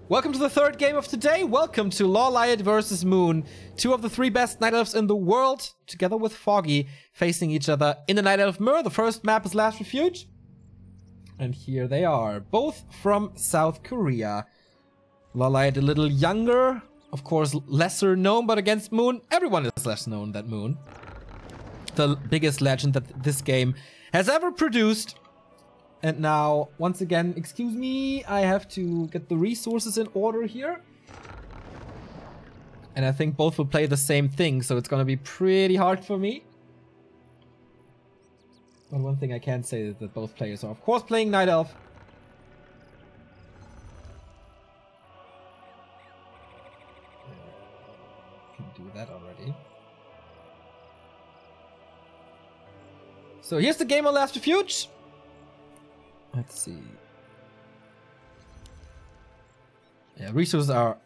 Welcome to the third game of today. Welcome to LawLiet versus Moon. Two of the three best Night Elves in the world, together with Foggy, facing each other in the Night Elf mirror. The first map is Last Refuge. And here they are, both from South Korea. LawLiet a little younger, of course lesser known, but against Moon, everyone is less known than Moon. The biggest legend that this game has ever produced. And now, once again, excuse me, I have to get the resources in order here. And I think both will play the same thing, so it's gonna be pretty hard for me. But one thing I can say is that both players are, of course, playing Night Elf. Can do that already. So here's the game on Last Refuge. Let's see. Yeah, resources are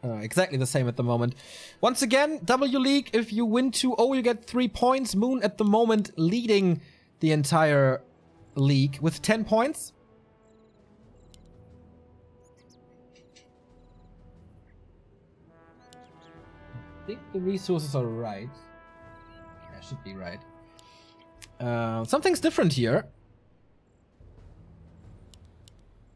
exactly the same at the moment. Once again, W League, if you win 2-0, you get 3 points. Moon at the moment leading the entire league with 10 points. I think the resources are right. Yeah, should be right. Something's different here.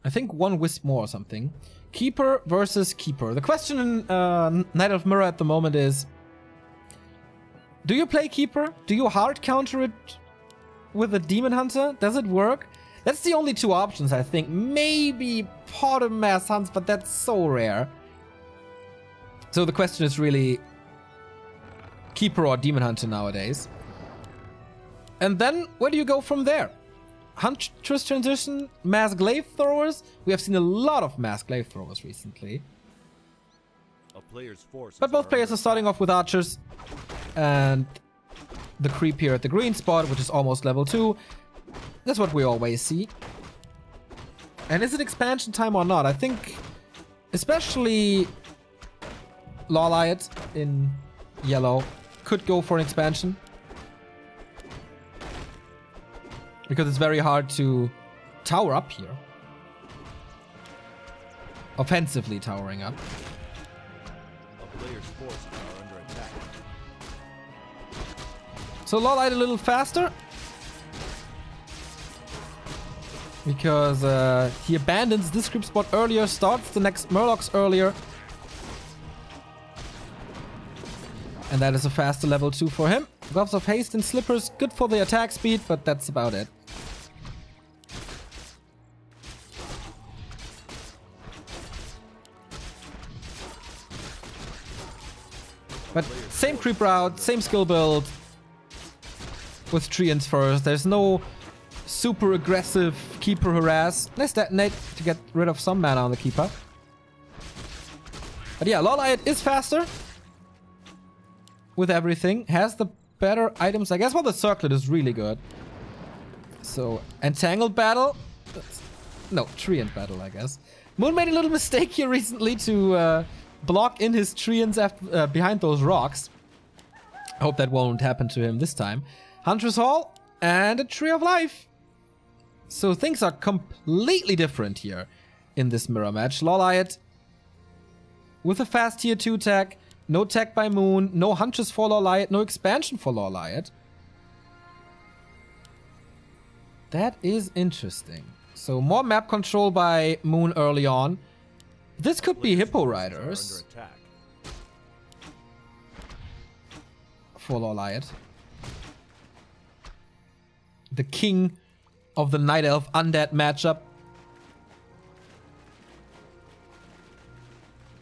I think one wisp more or something. Keeper versus Keeper. The question in Night Elf Mirror at the moment is, do you play Keeper? Do you hard counter it with a Demon Hunter? Does it work? That's the only two options, I think. Maybe part of Mass Hunts, but that's so rare. So the question is really Keeper or Demon Hunter nowadays. And then where do you go from there? Huntress transition, mass glaive throwers. We have seen a lot of mass glaive throwers recently. But both players are starting off with archers and the creep here at the green spot, which is almost level 2. That's what we always see. And is it expansion time or not? I think especially LawLiet in yellow could go for an expansion. Because it's very hard to tower up here. Offensively towering up. A player's forces are under attack. So LawLiet a little faster. Because he abandons this creep spot earlier, starts the next Murlocs earlier. And that is a faster level 2 for him. Gloves of Haste and Slippers, good for the attack speed, but that's about it. But same creep route, same skill build with Treants first. There's no super aggressive Keeper harass. Let's detonate to get rid of some mana on the Keeper. But yeah, LawLiet is faster with everything. Has the better items, I guess. Well, the Circlet is really good. So, Entangled Battle. No, Treant Battle, I guess. Moon made a little mistake here recently to block in his Treants after, behind those rocks. I hope that won't happen to him this time. Huntress Hall and a Tree of Life. So things are completely different here in this mirror match. LawLiet with a fast tier 2 tech. No tech by Moon. No Huntress for LawLiet. No expansion for LawLiet. That is interesting. So more map control by Moon early on. This could be Hippo Riders for LawLiet. The king of the Night Elf Undead matchup.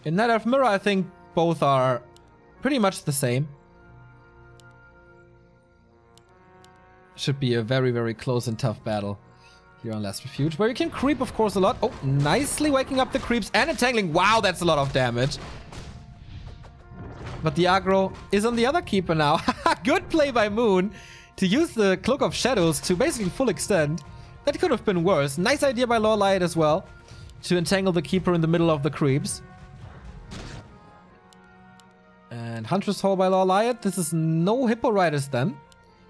In Night Elf Mirror, I think both are pretty much the same. Should be a very, very close and tough battle here on Last Refuge, where you can creep, of course, a lot. Oh, nicely waking up the creeps and entangling. Wow, that's a lot of damage. But the aggro is on the other Keeper now. Good play by Moon to use the Cloak of Shadows to basically full extend. That could have been worse. Nice idea by LawLiet as well to entangle the Keeper in the middle of the creeps. And Huntress Hall by LawLiet. This is no Hippo Riders then.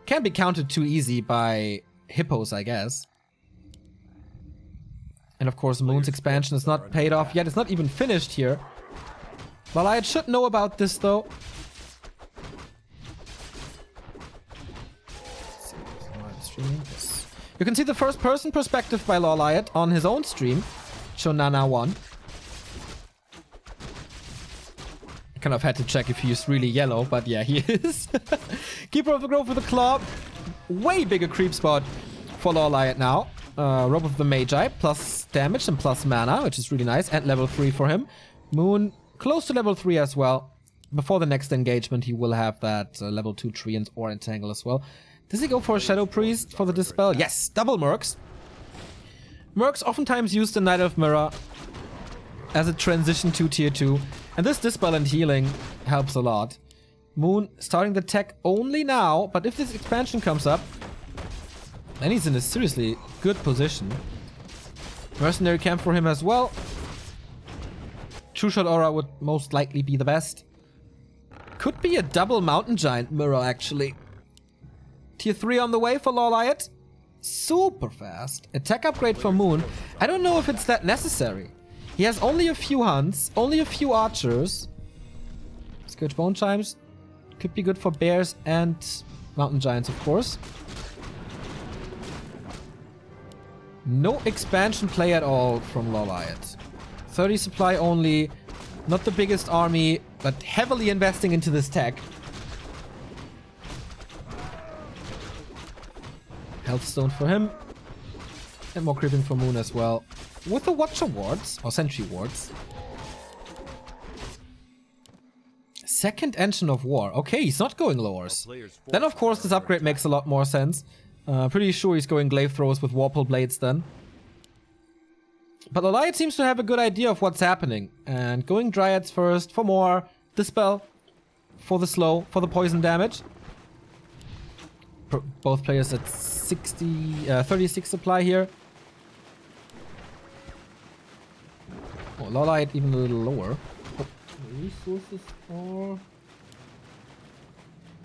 Can't be counted too easy by Hippos, I guess. And of course, Moon's expansion is not paid off yet. It's not even finished here. LawLiet should know about this, though. You can see the first-person perspective by LawLiet on his own stream. Shonana 1. I kind of had to check if he's really yellow, but yeah, he is. Keeper of the Grove with a claw. Way bigger creep spot for LawLiet now. Robe of the Magi, plus damage and plus mana, which is really nice. And level 3 for him. Moon, close to level 3 as well. Before the next engagement, he will have that level 2 Treant or Entangle as well. Does he go for a Shadow Priest for the Dispel? Yes, double Mercs. Mercs oftentimes used in Night of Mirror as a transition to tier 2. And this Dispel and healing helps a lot. Moon starting the tech only now, but if this expansion comes up, then he's in a seriously good position. Mercenary camp for him as well. True Shot Aura would most likely be the best. Could be a double Mountain Giant mirror, actually. Tier 3 on the way for LawLiet. Super fast. Attack upgrade for Moon. I don't know if it's that necessary. He has only a few hunts, only a few archers. Scourge Bone Chimes. Could be good for bears and Mountain Giants, of course. No expansion play at all from LawLiet. 30 supply only. Not the biggest army, but heavily investing into this tech. Health Stone for him. And more creeping for Moon as well. With the Watcher wards, or Sentry wards. Second Engine of War. Okay, he's not going lowers. Then of course this upgrade makes a lot more sense. Pretty sure he's going Glaive Throwers with Warple Blades then. But LawLiet seems to have a good idea of what's happening. And going Dryads first for more. Dispel for the slow, for the poison damage. Both players at 36 supply here. Oh, LawLiet even a little lower. Oh,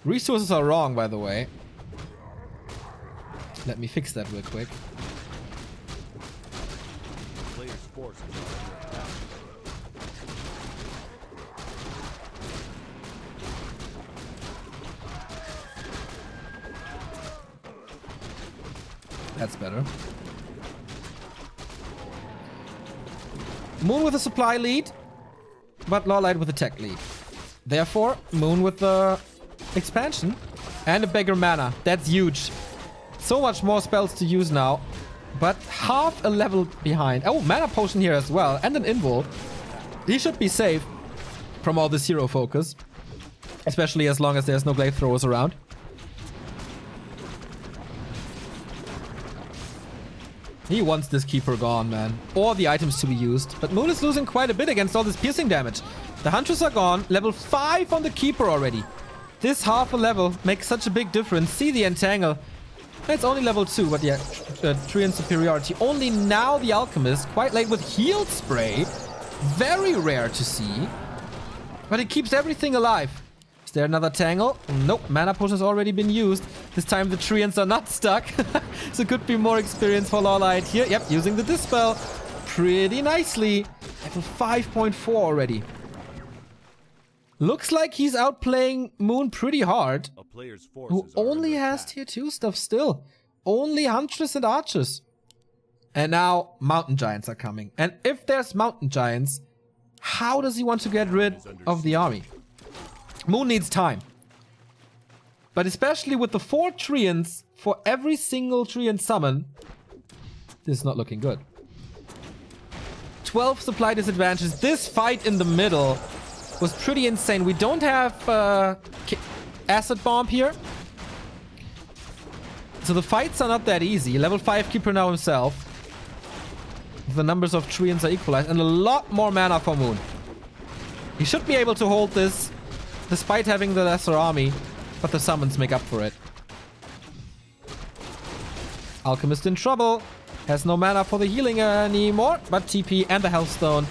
resources are wrong, by the way. Let me fix that real quick. That's better. Moon with a supply lead, but LawLiet with a tech lead. Therefore, Moon with the expansion and a bigger mana. That's huge. So much more spells to use now, but half a level behind. Oh, mana potion here as well, and an invul. He should be safe from all this hero focus, especially as long as there's no glaive throwers around. He wants this keeper gone, man. Or the items to be used. But Moon is losing quite a bit against all this piercing damage. The Huntress are gone. Level 5 on the keeper already. This half a level makes such a big difference. See the Entangle. It's only level 2, but yeah, Treant superiority. Only now the Alchemist, quite late with Healed Spray. Very rare to see. But it keeps everything alive. Is there another Tangle? Nope, mana push has already been used. This time the Treants are not stuck. So could be more experience for LawLiet here. Yep, using the Dispel pretty nicely. Level 5.4 already. Looks like he's outplaying Moon pretty hard. Who only has tier 2 stuff still. Only Huntress and Archers. And now Mountain Giants are coming. And if there's Mountain Giants, how does he want to get rid of the army? Moon needs time. But especially with the 4 Treants for every single Treant summon, this is not looking good. 12 supply disadvantages. This fight in the middle was pretty insane. We don't have Acid Bomb here. So the fights are not that easy. Level 5 Keeper now himself. The numbers of Treants are equalized. And a lot more mana for Moon. He should be able to hold this despite having the lesser army. But the summons make up for it. Alchemist in trouble. Has no mana for the healing anymore. But TP and the Health Stone.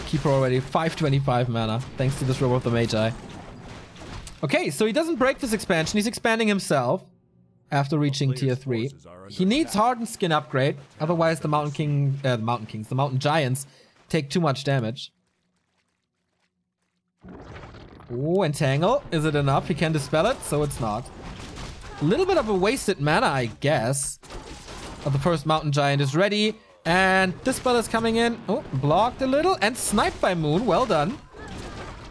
Keeper already 525 mana. Thanks to this Robe of the Magi. Okay, so he doesn't break this expansion. He's expanding himself. after reaching tier 3. He needs Hardened Skin upgrade, otherwise the Mountain Giants take too much damage. Ooh, Entangle. Is it enough? He can dispel it, so it's not. A little bit of a wasted mana, I guess. But the first Mountain Giant is ready, and Dispel is coming in. Oh, blocked a little, and sniped by Moon. Well done.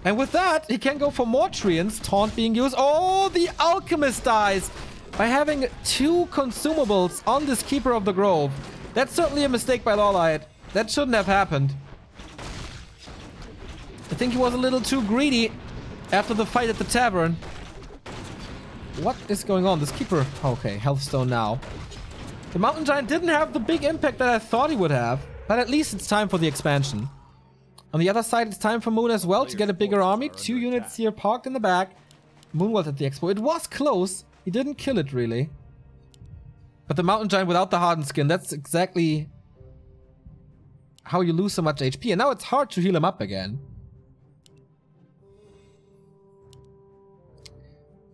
And with that, he can go for more Treants. Taunt being used. Oh, the Alchemist dies by having 2 consumables on this Keeper of the Grove. That's certainly a mistake by LawLiet. That shouldn't have happened. I think he was a little too greedy after the fight at the tavern. What is going on? This Keeper... Okay, Healthstone now. The Mountain Giant didn't have the big impact that I thought he would have. But at least it's time for the expansion. On the other side, it's time for Moon as well to get a bigger army. 2 units here parked in the back. Moon was at the expo. It was close. He didn't kill it, really. But the Mountain Giant without the Hardened Skin, that's exactly how you lose so much HP. And now it's hard to heal him up again.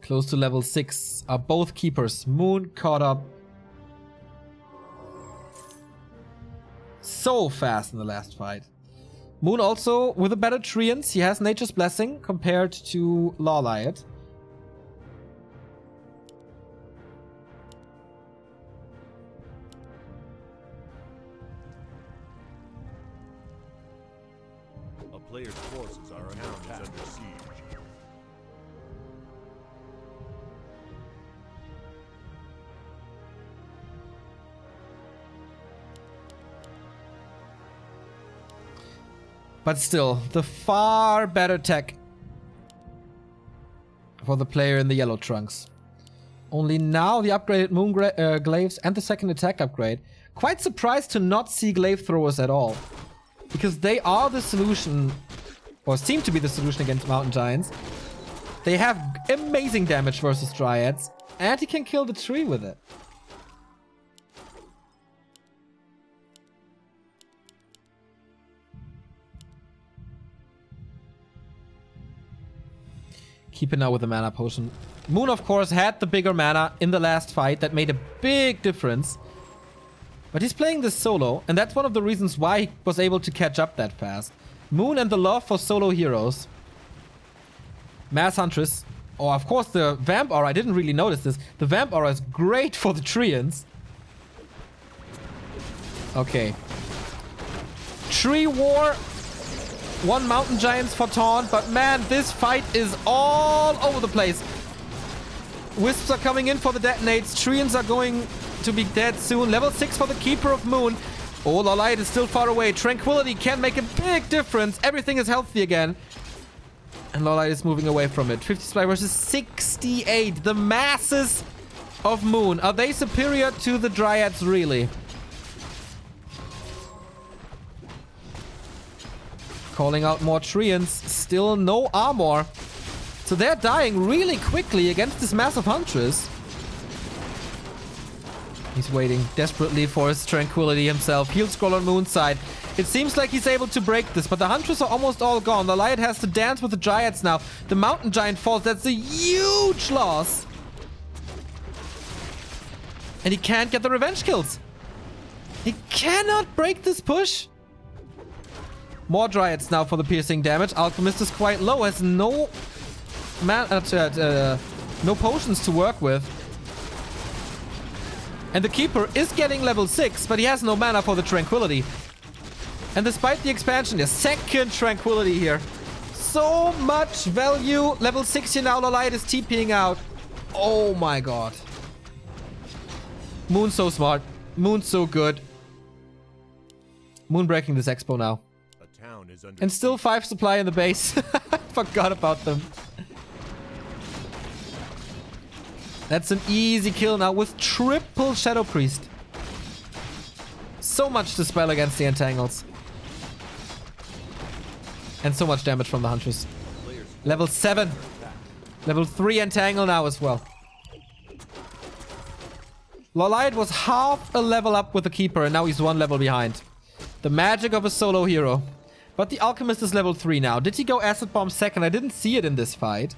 Close to level 6 are both Keepers. Moon caught up so fast in the last fight. Moon also with a better Treants. He has Nature's Blessing compared to LawLiet. A player's forces are under siege. But still, the far better tech for the player in the yellow trunks. Only now the upgraded Moon Glaives and the second attack upgrade. Quite surprised to not see Glaive Throwers at all. Because they are the solution, or seem to be the solution against Mountain Giants. They have amazing damage versus Dryads, and he can kill the tree with it. Keep it now with the mana potion. Moon, of course, had the bigger mana in the last fight. That made a big difference. But he's playing this solo, and that's one of the reasons why he was able to catch up that fast. Moon and the love for solo heroes. Mass Huntress. Oh, of course, the Vamp Aura. I didn't really notice this. The Vamp Aura is great for the Treants. Okay. Tree War. 1 Mountain Giants for taunt, but man, this fight is all over the place. Wisps are coming in for the detonates. Treants are going to be dead soon. Level 6 for the Keeper of Moon. Oh, LawLiet is still far away. Tranquility can make a big difference. Everything is healthy again. And LawLiet is moving away from it. 50 supply versus 68. The masses of Moon. Are they superior to the Dryads, really? Calling out more Treants. Still no armor. So they're dying really quickly against this massive Huntress. He's waiting desperately for his Tranquility himself. Heal Scroll on Moon's side. It seems like he's able to break this, but the Huntress are almost all gone. The Llyod has to dance with the Dryads now. The Mountain Giant falls. That's a huge loss. And he can't get the revenge kills. He cannot break this push. More Dryads now for the piercing damage. Alchemist is quite low, has no no potions to work with. And the Keeper is getting level 6, but he has no mana for the Tranquility. And despite the expansion, the second Tranquility here. So much value. Level 60 now, LawLiet is TPing out. Oh my god. Moon's so smart. Moon's so good. Moon breaking this expo now. And still 5 supply in the base. Forgot about them. That's an easy kill now with triple Shadow Priest. So much to spell against the Entangles. And so much damage from the Huntress. Level 7. Level 3 Entangle now as well. LawLiet was half a level up with the Keeper, and now he's 1 level behind. The magic of a solo hero. But the Alchemist is level 3 now. Did he go Acid Bomb second? I didn't see it in this fight.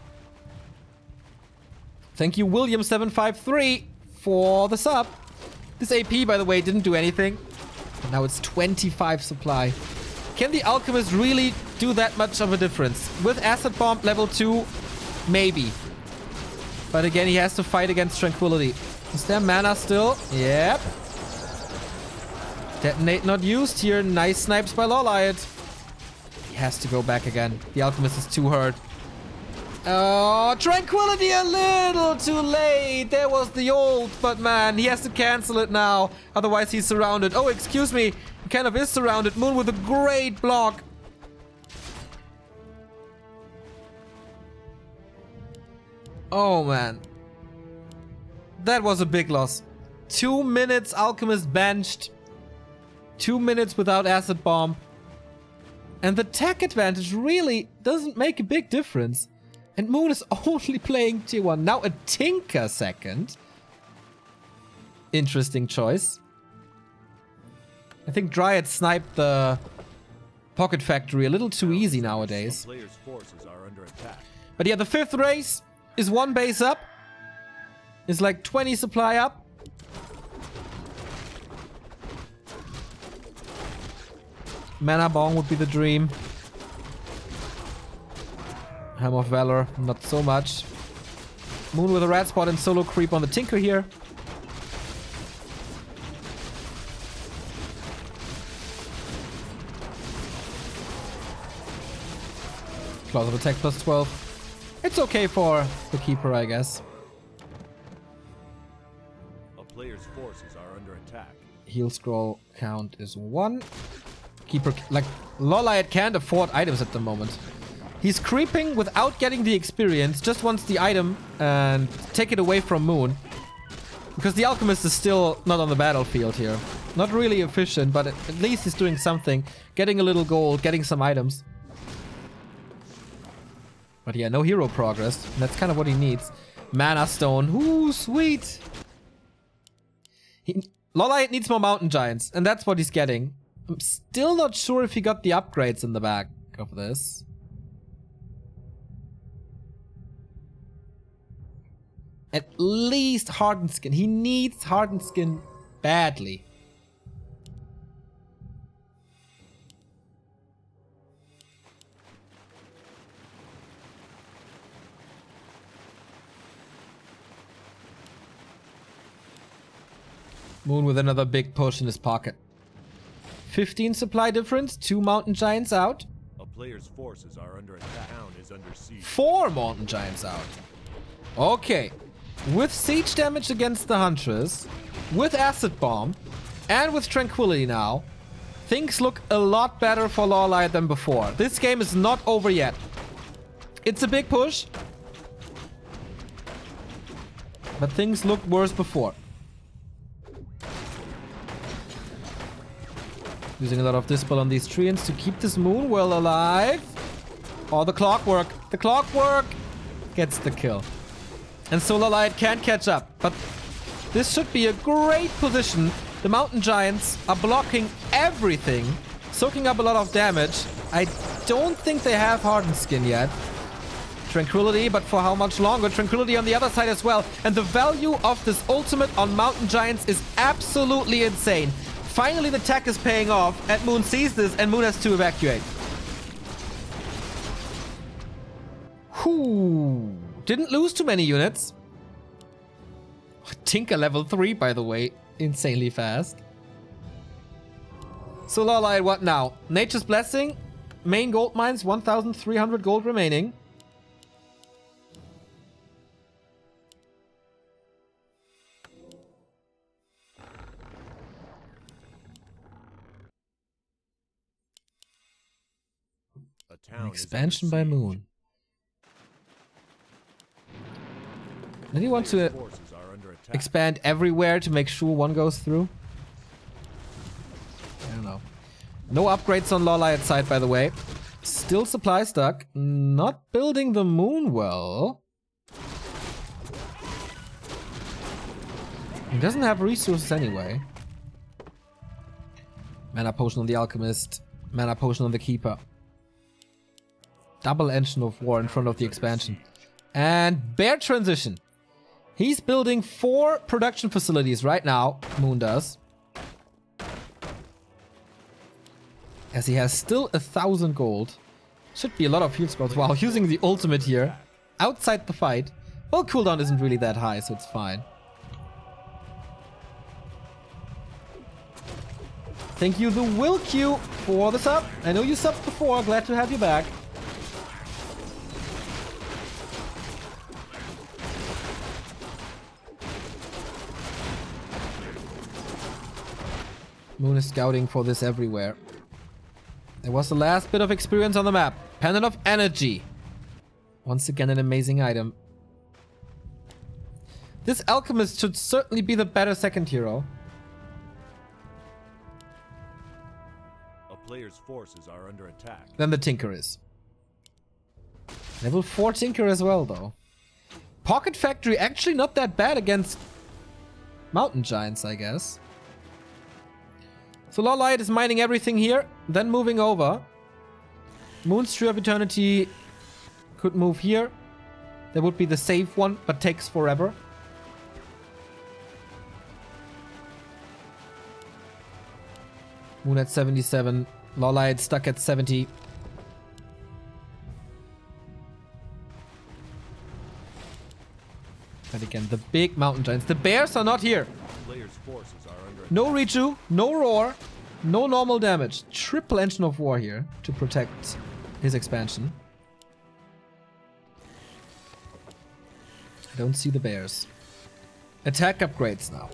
Thank you, William753, for the sub. This AP, by the way, didn't do anything. Now it's 25 supply. Can the Alchemist really do that much of a difference? With Acid Bomb level 2, maybe. But again, he has to fight against Tranquility. Is there mana still? Yep. Detonate not used here. Nice snipes by LawLiet. He has to go back again. The Alchemist is too hurt. Oh, Tranquility a little too late. There was the ult, but man, he has to cancel it now. Otherwise, he's surrounded. Oh, excuse me. He kind of is surrounded. Moon with a great block. Oh, man. That was a big loss. 2 minutes, Alchemist benched. 2 minutes without Acid Bomb. And the tech advantage really doesn't make a big difference. And Moon is only playing tier 1. Now a Tinker second. Interesting choice. I think Dryad sniped the Pocket Factory a little too easy nowadays. But yeah, the 5th race is 1 base up. Is like 20 supply up. Mana Bong would be the dream. Helm of Valor, not so much. Moon with a red spot and solo creep on the Tinker here. Claws of attack plus 12. It's okay for the Keeper, I guess. A player's forces are under attack. Heal scroll count is 1. Keeper, like, LawLiet can't afford items at the moment. He's creeping without getting the experience, just wants the item and take it away from Moon. Because the Alchemist is still not on the battlefield here. Not really efficient, but at least he's doing something. Getting a little gold, getting some items. But yeah, no hero progress. That's kind of what he needs. Mana Stone. Ooh, sweet. LawLiet needs more Mountain Giants, and that's what he's getting. I'm still not sure if he got the upgrades in the back of this. At least Hardened Skin. He needs Hardened Skin badly. Moon with another big push in his pocket. 15 supply difference, 2 Mountain Giants out. A player's forces are under attack. Town is under siege. 4 Mountain Giants out. Okay. With siege damage against the Huntress, with Acid Bomb, and with Tranquility now, things look a lot better for LawLiet than before. This game is not over yet. It's a big push, but things looked worse before. Using a lot of Dispel on these treants to keep this Moon well alive. Oh, the Clockwork. The Clockwork gets the kill. And so LawLiet can't catch up. But this should be a great position. The Mountain Giants are blocking everything, soaking up a lot of damage. I don't think they have Hardened Skin yet. Tranquility, but for how much longer? Tranquility on the other side as well. And the value of this ultimate on Mountain Giants is absolutely insane. Finally, the tech is paying off, and Moon sees this, and Moon has to evacuate. Whew. Didn't lose too many units. Tinker level 3, by the way. Insanely fast. So LawLiet, what now? Nature's Blessing. Main gold mines, 1,300 gold remaining. An expansion by Moon. Did he want to expand everywhere to make sure one goes through? I don't know. No upgrades on LawLiet's side, by the way. Still supply stuck. Not building the Moon well. He doesn't have resources anyway. Mana Potion on the Alchemist. Mana Potion on the Keeper. Double Engine of War in front of the expansion. And Bear Transition. He's building 4 production facilities right now. Moon does. As he has still 1,000 gold. Should be a lot of field scrolls. Wow, using the ultimate here. Outside the fight. Well, cooldown isn't really that high, so it's fine. Thank you, the Will Q, for the sub. I know you subbed before. Glad to have you back. Moon is scouting for this everywhere. There was the last bit of experience on the map. Pendant of Energy. Once again, an amazing item. This Alchemist should certainly be the better second hero. A player's forces are under attack. Then the Tinker is. Level 4 Tinker as well, though. Pocket Factory actually not that bad against Mountain Giants, I guess. So LawLiet is mining everything here, then moving over. Moon's Tree of Eternity could move here. That would be the safe one, but takes forever. Moon at 77. LawLiet stuck at 70. But again, the big Mountain Giants. The bears are not here. Player's forces are under attack. No Reju, no Roar, no normal damage. Triple Engine of War here to protect his expansion. I don't see the bears. Attack upgrades now.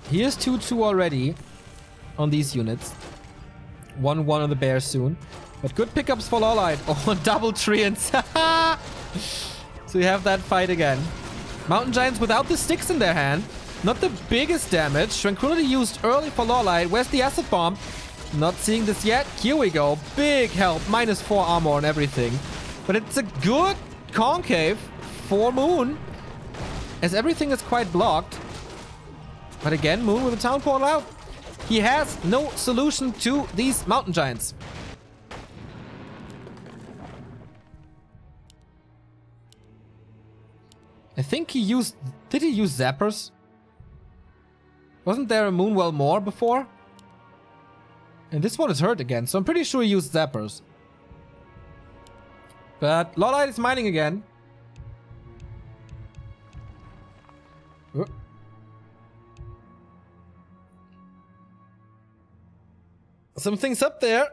Here's 2-2 already on these units. 1-1 on the bears soon. But good pickups for LawLiet. Oh, double treants. So you have that fight again. Mountain Giants without the sticks in their hand. Not the biggest damage. Tranquility used early for LawLiet. Where's the acid bomb? Not seeing this yet. Here we go. Big help. -4 armor and everything. But it's a good concave for Moon, as everything is quite blocked. But again, Moon with a town portal out. He has no solution to these Mountain Giants. I think he used... Did he use Zappers? Wasn't there a Moonwell more before? And this one is hurt again, so I'm pretty sure he used Zappers. But LawLiet is mining again. Something's up there.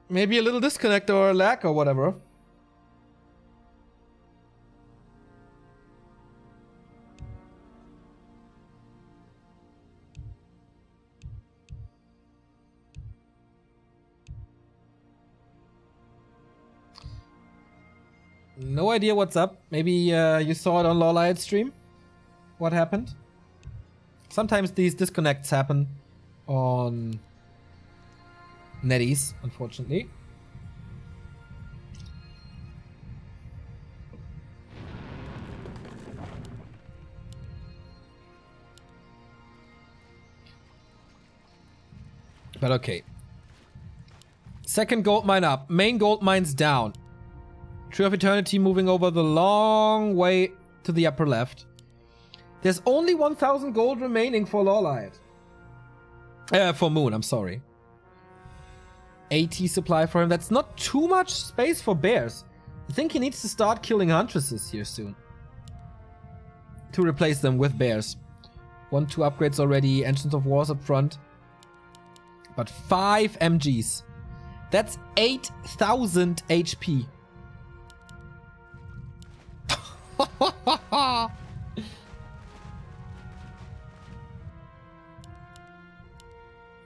Maybe a little disconnect or a lag or whatever. No idea what's up. Maybe you saw it on LawLiet's stream. What happened? Sometimes these disconnects happen on Netties, unfortunately. But okay. Second gold mine up. Main gold mine's down. Tree of Eternity moving over the long way to the upper left. There's only 1,000 gold remaining for LawLiet. For Moon, I'm sorry. 80 supply for him. That's not too much space for bears. I think he needs to start killing huntresses here soon. To replace them with bears. 1-2 upgrades already. Engines of Wars up front. But 5 MGs. That's 8,000 HP.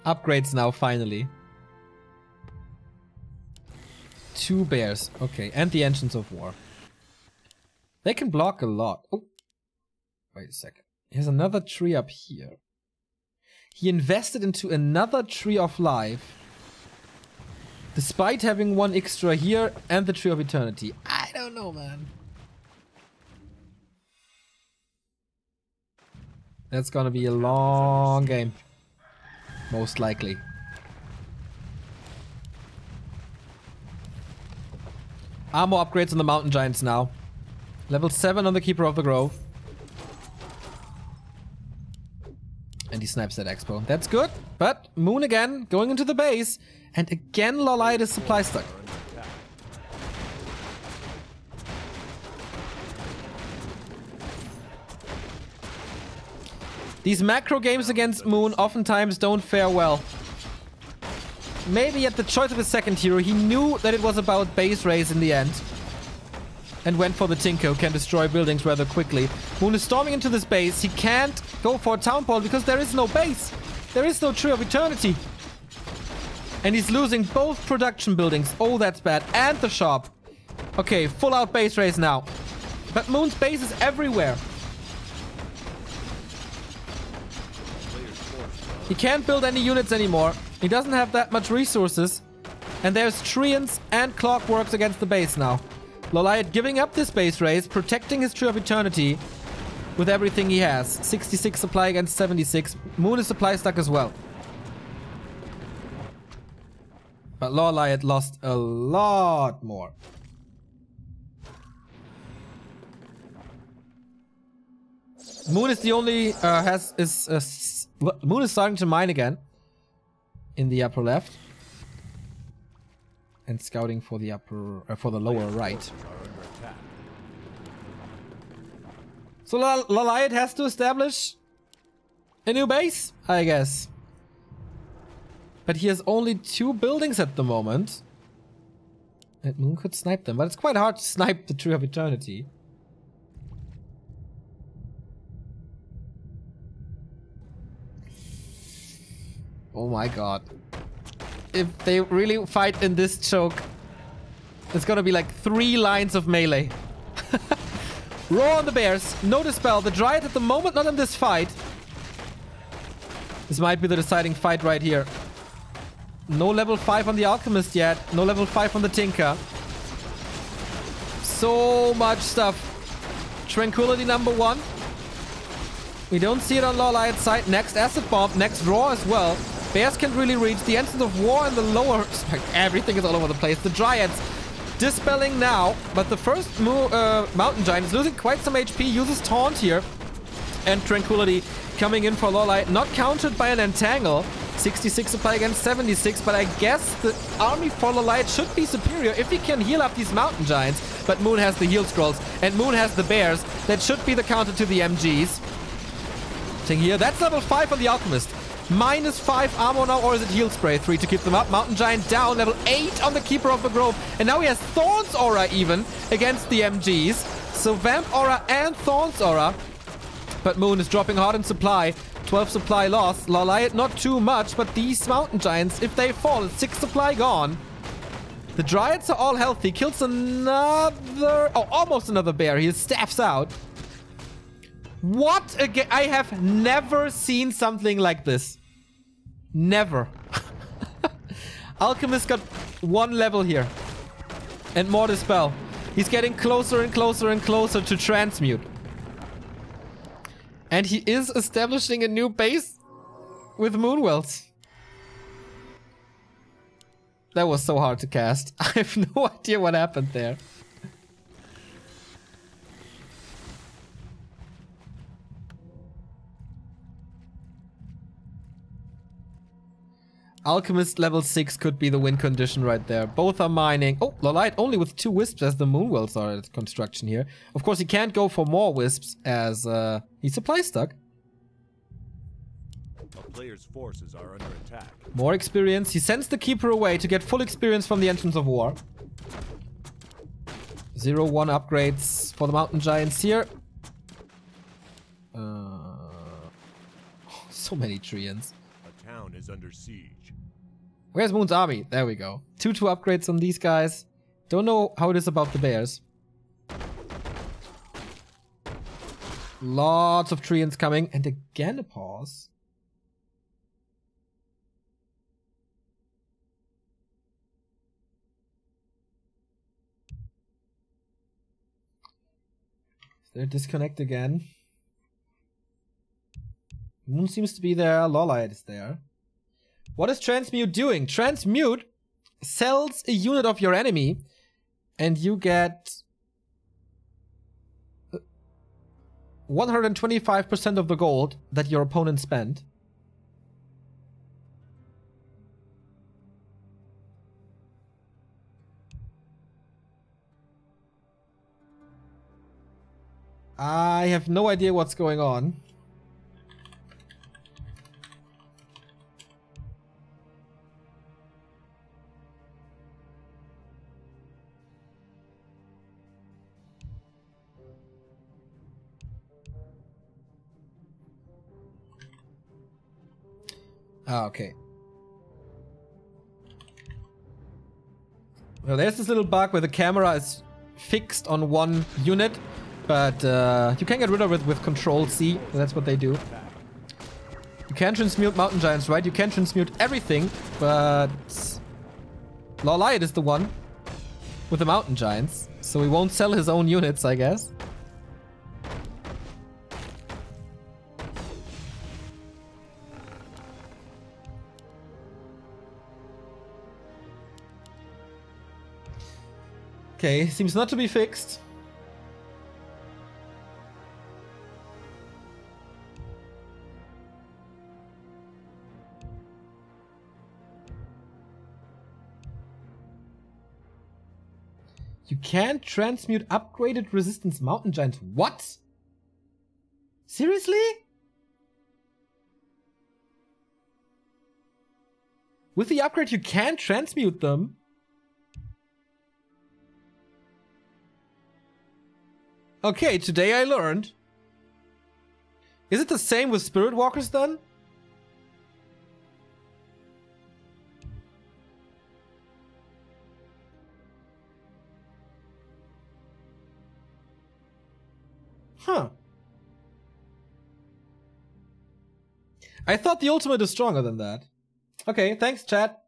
Upgrades now, finally. 2 bears. Okay, and the Engines of War. They can block a lot. Oh, wait a second. Here's another tree up here. He invested into another Tree of Life, despite having 1 extra here and the Tree of Eternity. I don't know, man. That's gonna be a long game. Most likely. Armor upgrades on the Mountain Giants now. Level 7 on the Keeper of the Grove. And he snipes that Expo. That's good. But Moon again going into the base. And again LawLiet is supply stuck. These macro games against Moon oftentimes don't fare well. Maybe at the choice of his second hero, he knew that it was about base raise in the end. And went for the Tinker, who can destroy buildings rather quickly. Moon is storming into this base. He can't go for a Town Hall because there is no base. There is no Tree of Eternity. And he's losing both production buildings. Oh, that's bad. And the shop. Okay, full out base raise now. But Moon's base is everywhere. He can't build any units anymore. He doesn't have that much resources. And there's Treants and Clockworks against the base now. LawLiet giving up this base raise, protecting his Tree of Eternity with everything he has. 66 supply against 76. Moon is supply stuck as well. But LawLiet lost a lot more. Moon is the only Moon is starting to mine again in the upper left and scouting for the for the lower right. So LawLiet has to establish a new base, I guess. But he has only 2 buildings at the moment. And Moon could snipe them, but it's quite hard to snipe the Tree of Eternity. Oh my god. If they really fight in this choke, it's gonna be like 3 lines of melee. Roar on the bears. No dispel. The Dryad at the moment not in this fight. This might be the deciding fight right here. No level 5 on the Alchemist yet. No level 5 on the Tinker. So much stuff. Tranquility number 1. We don't see it on LawLiet's side. Next Acid Bomb. Next Roar as well. Bears can't really reach. The Ensigns of War in the lower... Everything is all over the place. The Dryads dispelling now. But the first Mountain Giant is losing quite some HP. Uses Taunt here. And Tranquility coming in for LawLiet. Not countered by an Entangle. 66 supply against 76, but I guess the army for LawLiet should be superior if he can heal up these Mountain Giants. But Moon has the heal scrolls, and Moon has the bears. That should be the counter to the MGs. Thing here, that's level 5 on the Alchemist. -5 armor now, or is it heal spray? 3 to keep them up. Mountain Giant down, level 8 on the Keeper of the Grove. And now he has Thorn's Aura even against the MGs. So Vamp Aura and Thorn's Aura. But Moon is dropping hard in supply. 12 supply lost. LawLiet not too much, but these Mountain Giants, if they fall, 6 supply gone. The Dryads are all healthy. Kills another... Oh, almost another bear. He staffs out. What again? I have never seen something like this. Never. Alchemist got 1 level here. And more dispel. He's getting closer and closer and closer to transmute. And he is establishing a new base with Moonwells. That was so hard to cast. I have no idea what happened there. Alchemist level 6 could be the win condition right there. Both are mining. Oh, LawLiet only with 2 wisps as the Moonwells are at construction here. Of course, he can't go for more wisps as he's supply stuck. A player's forces are under attack. More experience. He sends the Keeper away to get full experience from the Entrance of War. 0-1 upgrades for the Mountain Giants here. So many Treants. A town is under siege. Where's Moon's army? There we go. 2-2 upgrades on these guys. Don't know how it is about the bears. Lots of Treants coming. And again a pause. Is there a disconnect again? Moon seems to be there. LawLiet is there. What is Transmute doing? Transmute sells a unit of your enemy and you get 125% of the gold that your opponent spent. I have no idea what's going on. Ah, okay. Well, there's this little bug where the camera is fixed on one unit, but you can get rid of it with Control-C. That's what they do. You can transmute Mountain Giants, right? You can transmute everything, but LawLiet is the one with the Mountain Giants, so he won't sell his own units, I guess. Okay, seems not to be fixed. You can't transmute upgraded resistance Mountain Giants. What? Seriously? With the upgrade, you can't transmute them. Okay, today I learned. Is it the same with Spirit Walkers then? Huh. I thought the ultimate is stronger than that. Okay, thanks, chat.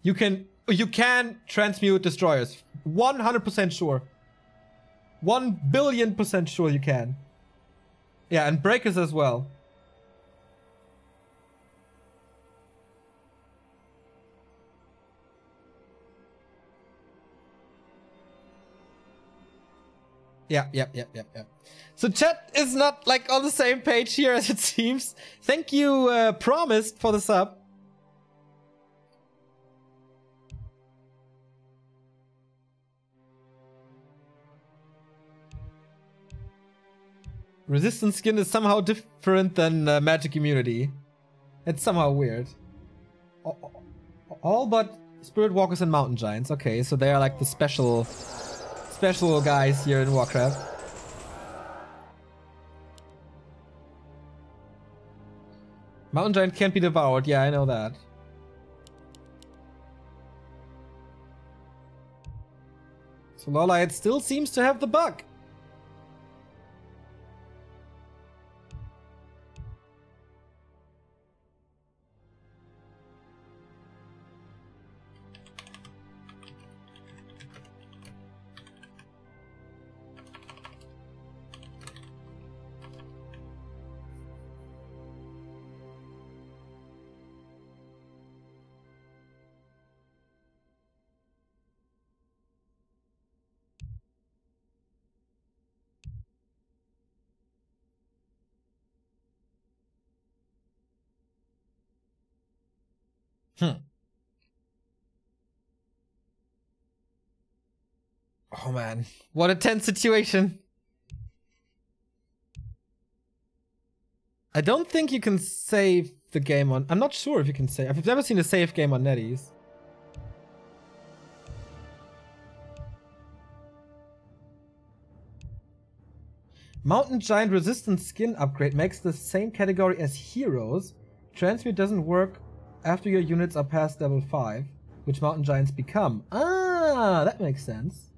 You can transmute destroyers. 100% sure. 1,000,000,000% sure you can. Yeah, and breakers as well. Yeah. So chat is not like on the same page here as it seems. Thank you, Promised, for the sub. Resistance skin is somehow different than magic immunity. It's somehow weird. All but Spirit Walkers and Mountain Giants. Okay, so they are like the special guys here in Warcraft. Mountain Giant can't be devoured. Yeah, I know that. So LawLiet still seems to have the bug. Oh man, what a tense situation. I don't think you can save the game on... I'm not sure if you can save... I've never seen a save game on NetEase. Mountain Giant resistance skin upgrade makes the same category as heroes. Transmute doesn't work after your units are past level 5, which Mountain Giants become. Ah, that makes sense.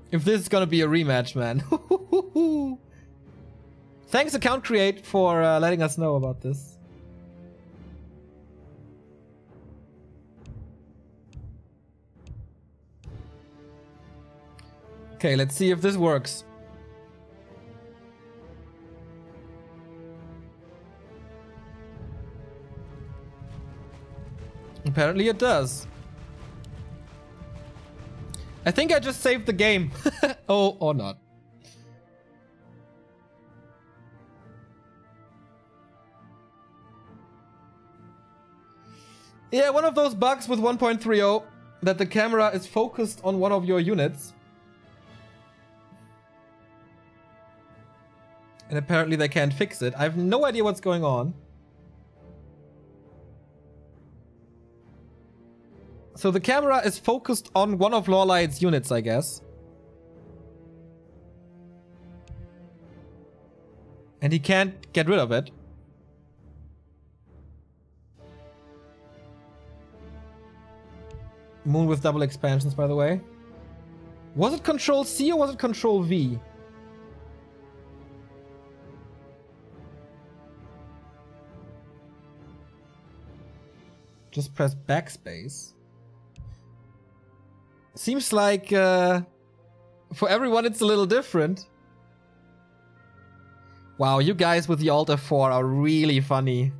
If this is gonna be a rematch, man. Thanks, Account Create, for letting us know about this. Okay, let's see if this works. Apparently it does. I think I just saved the game. Oh, or not. Yeah, one of those bugs with 1.30 that the camera is focused on one of your units. And apparently they can't fix it. I have no idea what's going on. So the camera is focused on one of LawLiet's units, I guess. And he can't get rid of it. Moon with double expansions, by the way. Was it Control C or was it Control V? Just press backspace. Seems like for everyone it's a little different. Wow, you guys with the Alt F4 are really funny.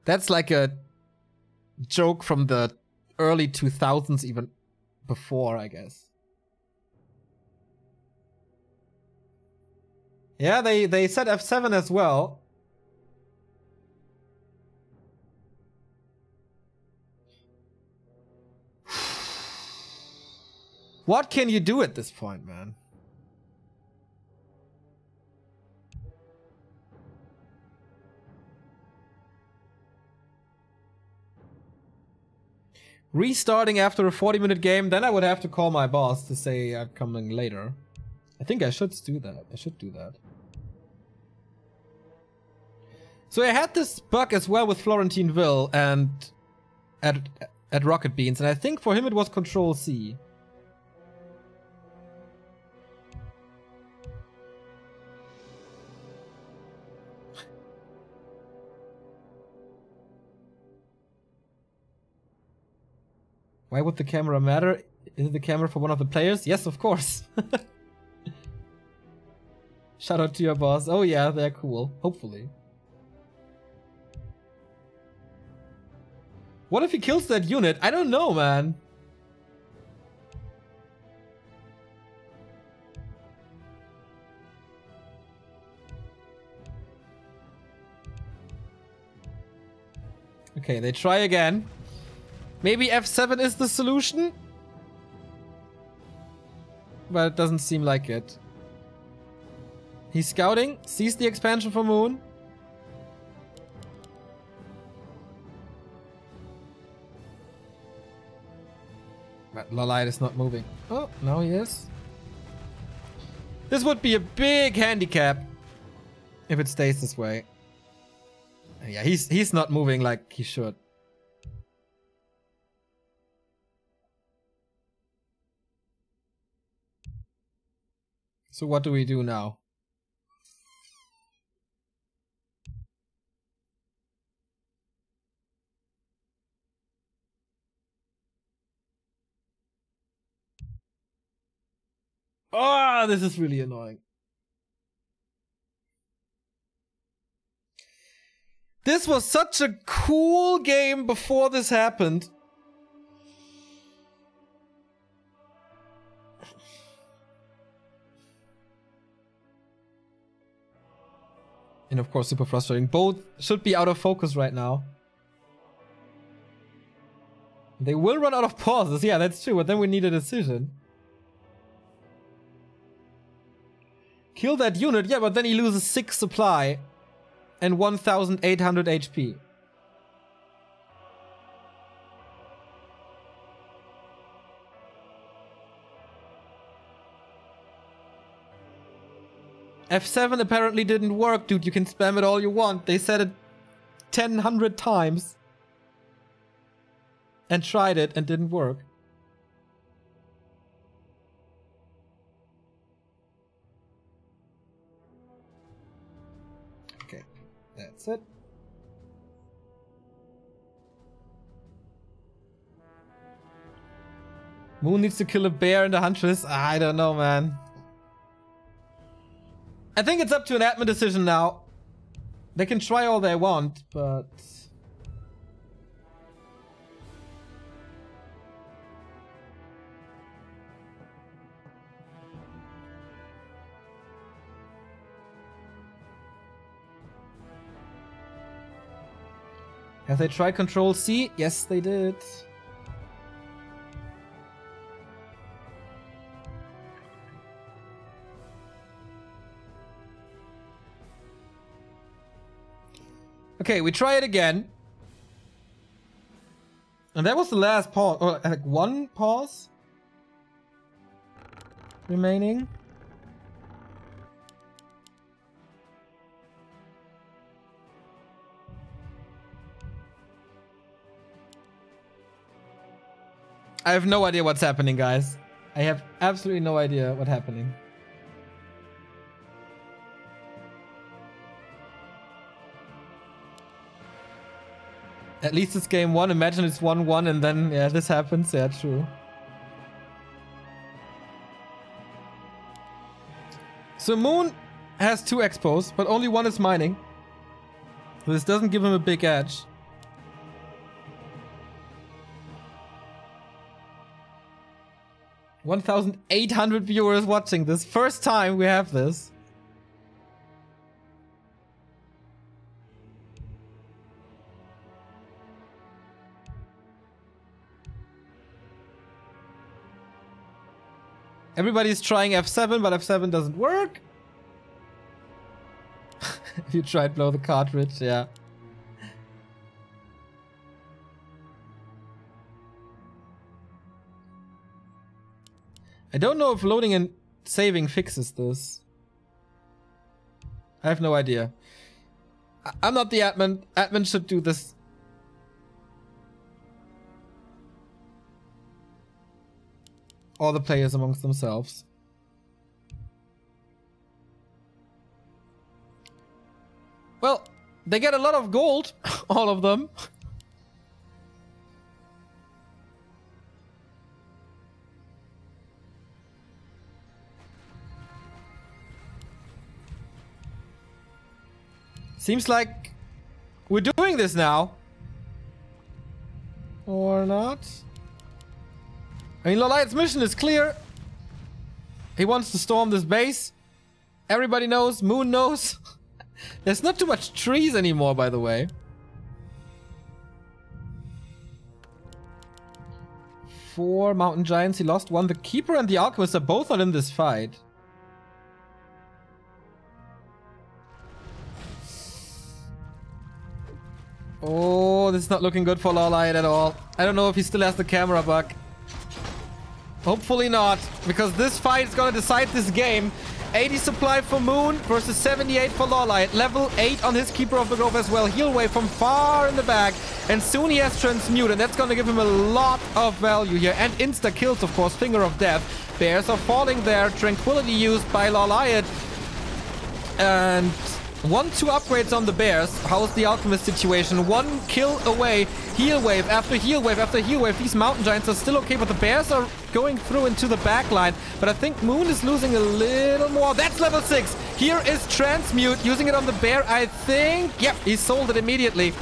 That's like a joke from the early 2000s, even before, I guess. Yeah, they said F7 as well. What can you do at this point, man? Restarting after a 40-minute game, then I would have to call my boss to say I'm coming later. I think I should do that. I should do that. So I had this bug as well with Florentineville and at Rocket Beans, and I think for him it was Control C. Why would the camera matter? Is it the camera for one of the players? Yes, of course. Shout out to your boss. Oh yeah, they're cool. Hopefully. What if he kills that unit? I don't know, man. Okay, they try again. Maybe F7 is the solution? But it doesn't seem like it. He's scouting, sees the expansion for Moon. But LawLiet is not moving. Oh, now he is. This would be a big handicap if it stays this way. Yeah, he's not moving like he should. So what do we do now? Oh, this is really annoying. This was such a cool game before this happened. And of course, super frustrating. Both should be out of focus right now. They will run out of pauses. Yeah, that's true. But then we need a decision. Kill that unit. Yeah, but then he loses 6 supply and 1,800 HP. F7 apparently didn't work, dude. You can spam it all you want. They said it 1,000 times. And tried it and didn't work. Moon needs to kill a bear in the Huntress. I don't know, man. I think it's up to an admin decision now. They can try all they want, but... Have they tried Control C? Yes, they did. Okay, we try it again. And that was the last pause. Or like one pause remaining. I have no idea what's happening, guys. I have absolutely no idea what's happening. At least it's game 1. Imagine it's 1-1 and then, yeah, this happens. Yeah, true. So Moon has 2 expos, but only 1 is mining. So this doesn't give him a big edge. $1,800 viewers watching this. First time we have this. Everybody's trying F7, but F7 doesn't work. You tried blow the cartridge, yeah. I don't know if loading and saving fixes this. I have no idea. I'm not the admin. Admin should do this. All the players amongst themselves. Well, they get a lot of gold, all of them. Seems like we're doing this now. Or not? I mean, LawLiet's mission is clear. He wants to storm this base. Everybody knows. Moon knows. There's not too much trees anymore, by the way. 4 mountain giants. He lost 1. The Keeper and the Alchemist are both not in this fight. Oh, this is not looking good for LawLiet at all. I don't know if he still has the camera bug. Hopefully not, because this fight is gonna decide this game. 80 supply for Moon versus 78 for LawLiet. Level 8 on his Keeper of the Grove as well. Heal wave from far in the back. And soon he has Transmute, and that's gonna give him a lot of value here. And insta kills, of course, Finger of Death. Bears are falling there. Tranquility used by LawLiet. And 1-2 upgrades on the bears. How's the Alchemist situation? 1 kill away. Heal wave after heal wave after heal wave. These mountain giants are still okay, but the bears are going through into the back line. But I think Moon is losing a little more. That's level 6. Here is Transmute. Using it on the bear, I think. Yep, he sold it immediately.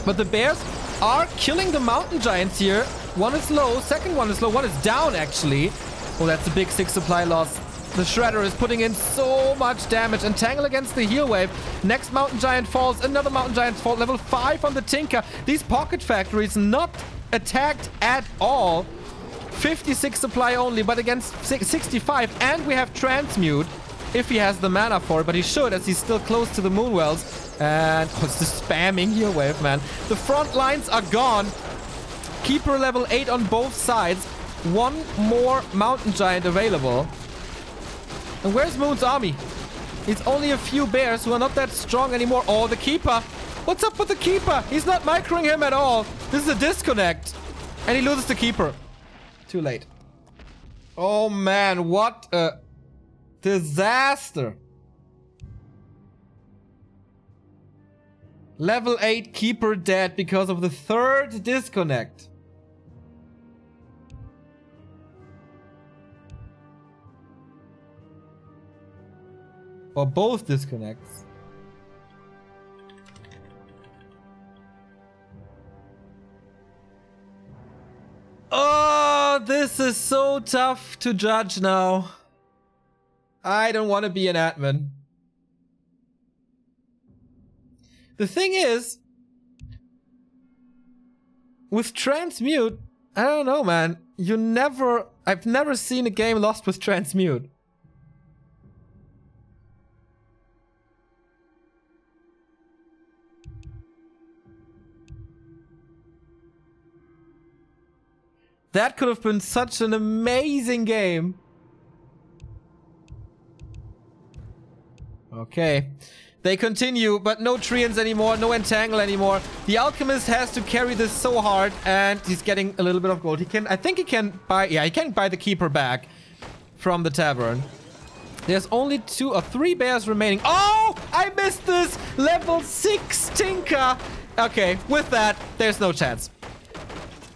But the bears are killing the mountain giants here. 1 is low. Second one is low. 1 is down, actually. Oh, that's a big 6 supply loss. The Shredder is putting in so much damage. Entangle against the heal wave. Next mountain giant falls. Another mountain giant falls. Level 5 on the Tinker. These pocket factories not attacked at all. 56 supply only, but against 65. And we have Transmute if he has the mana for it. But he should, as he's still close to the Moonwells. And oh, it's just spamming heal wave, man. The front lines are gone. Keeper level 8 on both sides. 1 more mountain giant available. And where's Moon's army? It's only a few bears who are not that strong anymore. Oh, the Keeper. What's up with the Keeper? He's not microing him at all. This is a disconnect. And he loses the Keeper. Too late. Oh, man. What a disaster. Level 8 Keeper dead because of the 3rd disconnect. Or both disconnects. Oh, this is so tough to judge now. I don't want to be an admin. The thing is, with transmute, I don't know, man. I've never seen a game lost with transmute. That could have been such an amazing game. Okay. They continue, but no Treants anymore, no Entangle anymore. The Alchemist has to carry this so hard, and he's getting a little bit of gold. I think he can buy, yeah, he can buy the Keeper back from the tavern. There's only 2 or 3 bears remaining. Oh, I missed this! Level 6 Tinker! Okay, with that, there's no chance.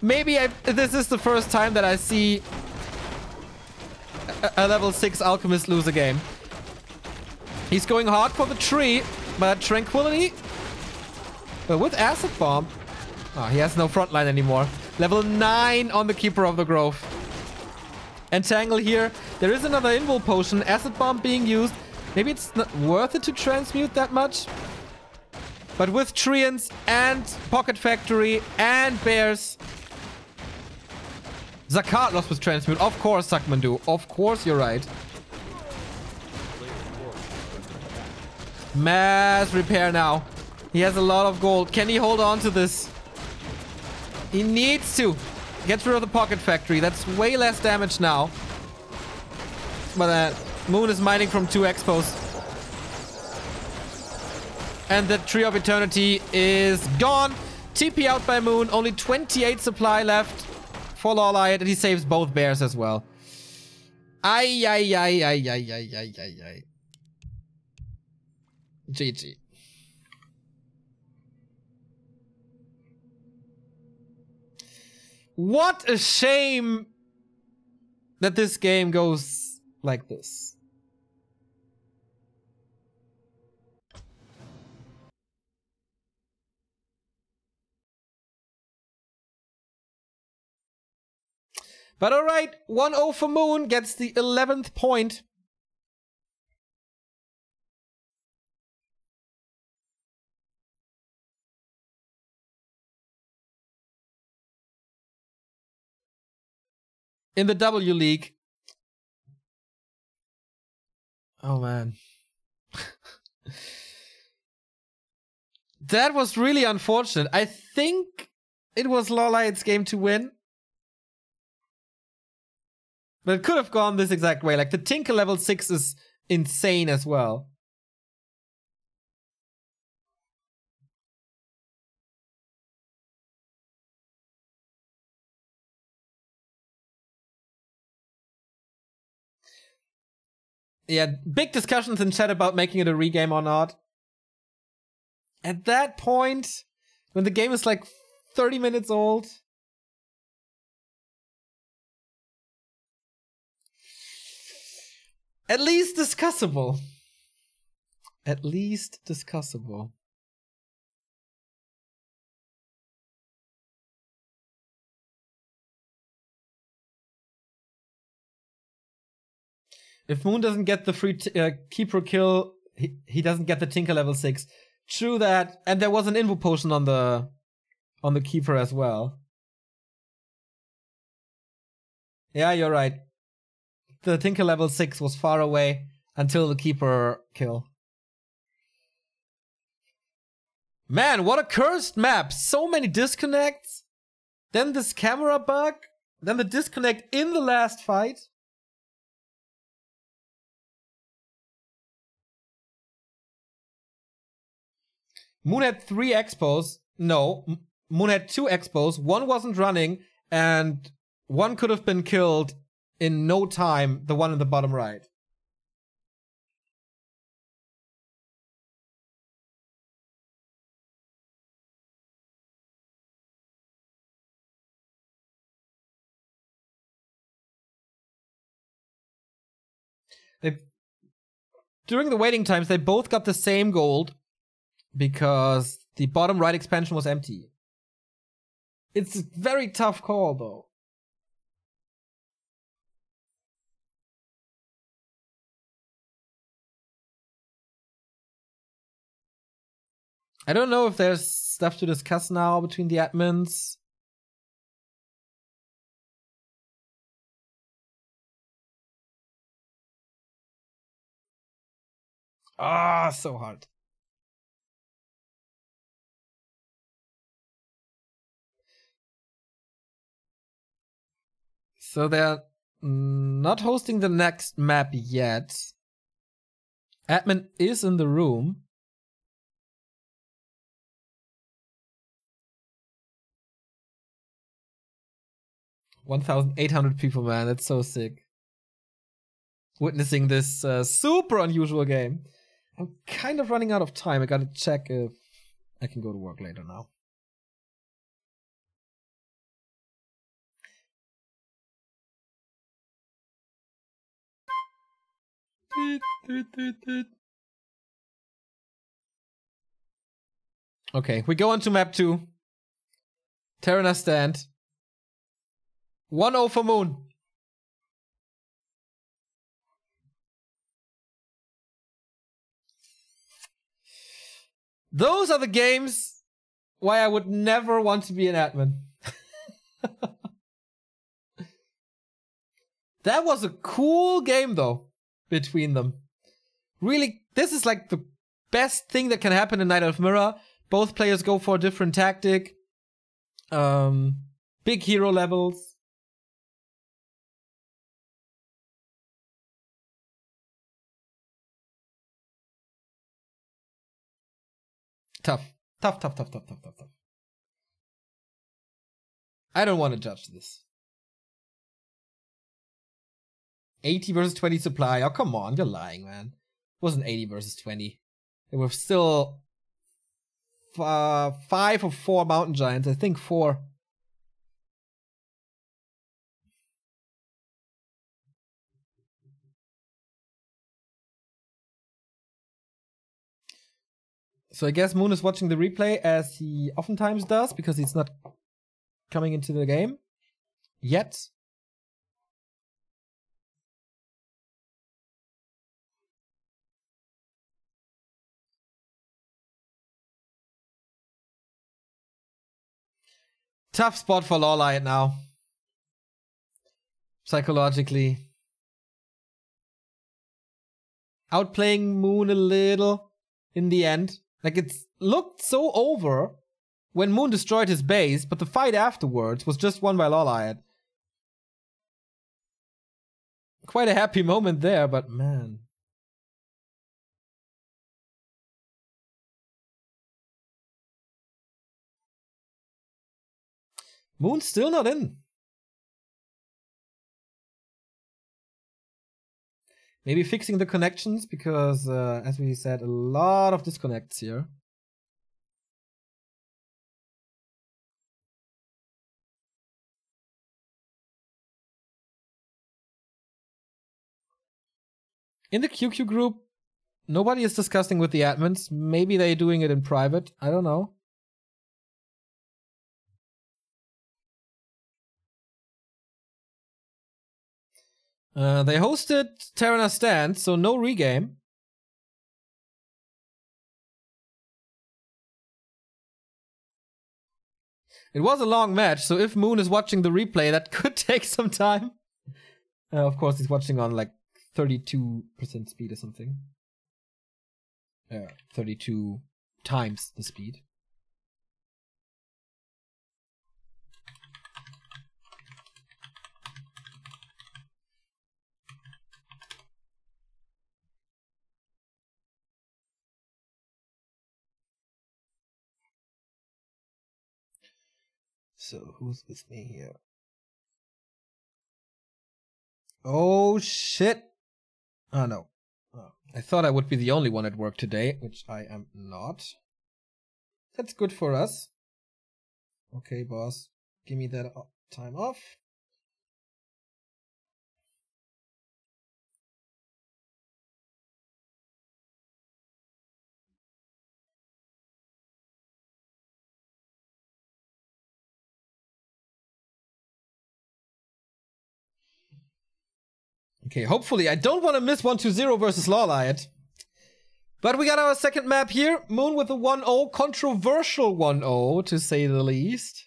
Maybe this is the first time that I see a level 6 Alchemist lose a game. He's going hard for the tree, but Tranquility with Acid Bomb. Oh, he has no frontline anymore. Level 9 on the Keeper of the Grove. Entangle here. There is another Invul Potion. Acid Bomb being used. Maybe it's not worth it to transmute that much. But with Treants and Pocket Factory and Bears. Zakat lost with transmute. Of course, Sakmandu. Of course, you're right. Mass repair now. He has a lot of gold. Can he hold on to this? He needs to. Get rid of the Pocket Factory. That's way less damage now. But Moon is mining from 2 expos. And the Tree of Eternity is gone. TP out by Moon. Only 28 supply left for LawLiet. And he saves both bears as well. Ay, ay, ay, ay, ay, ay, ay, ay, ay. GG. What a shame that this game goes like this. But alright, 1-0 for Moon, gets the 11th point. In the W League. Oh man. That was really unfortunate. I think it was LawLiet's game to win. But it could have gone this exact way. Like the Tinker level 6 is insane as well. Yeah, big discussions in chat about making it a regame or not. At that point, when the game is like 30 minutes old. At least discussable. At least discussable. If Moon doesn't get the free Keeper kill, he doesn't get the Tinker level 6. True that. And there was an Invul Potion on the Keeper as well. Yeah, you're right. The Tinker level 6 was far away until the Keeper kill. Man, what a cursed map. So many disconnects. Then this camera bug. Then the disconnect in the last fight. Moon had 3 expos. No, Moon had 2 expos. One wasn't running, and one could have been killed in no time. The one in the bottom right. during the waiting times, they both got the same gold because the bottom right expansion was empty. It's a very tough call, though. I don't know if there's stuff to discuss now between the admins. Ah, so hard. So they're not hosting the next map yet. Admin is in the room. $1,800 people, man. That's so sick. Witnessing this super unusual game. I'm kind of running out of time. I gotta check if I can go to work later now. Okay, we go on to map 2. Terrana stand. 1-0 for Moon. Those are the games why I would never want to be an admin. That was a cool game, though, between them. Really, this is like the best thing that can happen in Night of Mirror. Both players go for a different tactic. Big hero levels. Tough. Tough. I don't want to judge this. 80 versus 20 supply. Oh, come on. You're lying, man. It wasn't 80 versus 20. There were still 5 or 4 mountain giants. I think 4. So I guess Moon is watching the replay as he oftentimes does because he's not coming into the game yet. Tough spot for LawLiet now. Psychologically. Outplaying Moon a little in the end. Like, it looked so over when Moon destroyed his base, but the fight afterwards was just won by LawLiet. Quite a happy moment there, but man. Moon's still not in. Maybe fixing the connections because, as we said, a lot of disconnects here. In the QQ group, nobody is discussing with the admins. Maybe they're doing it in private. I don't know. They hosted Terrana Stand, so no regame. It was a long match, so if Moon is watching the replay, that could take some time. Of course, he's watching on like 32% speed or something. 32 times the speed. So, who's with me here? Oh, shit. Oh, no. Oh, I thought I would be the only one at work today, which I am not. That's good for us. Okay, boss. Give me that time off. Okay, hopefully I don't want to miss 1-2-0 versus LawLiet. But we got our second map here. Moon with a 1-0. Controversial 1-0, to say the least.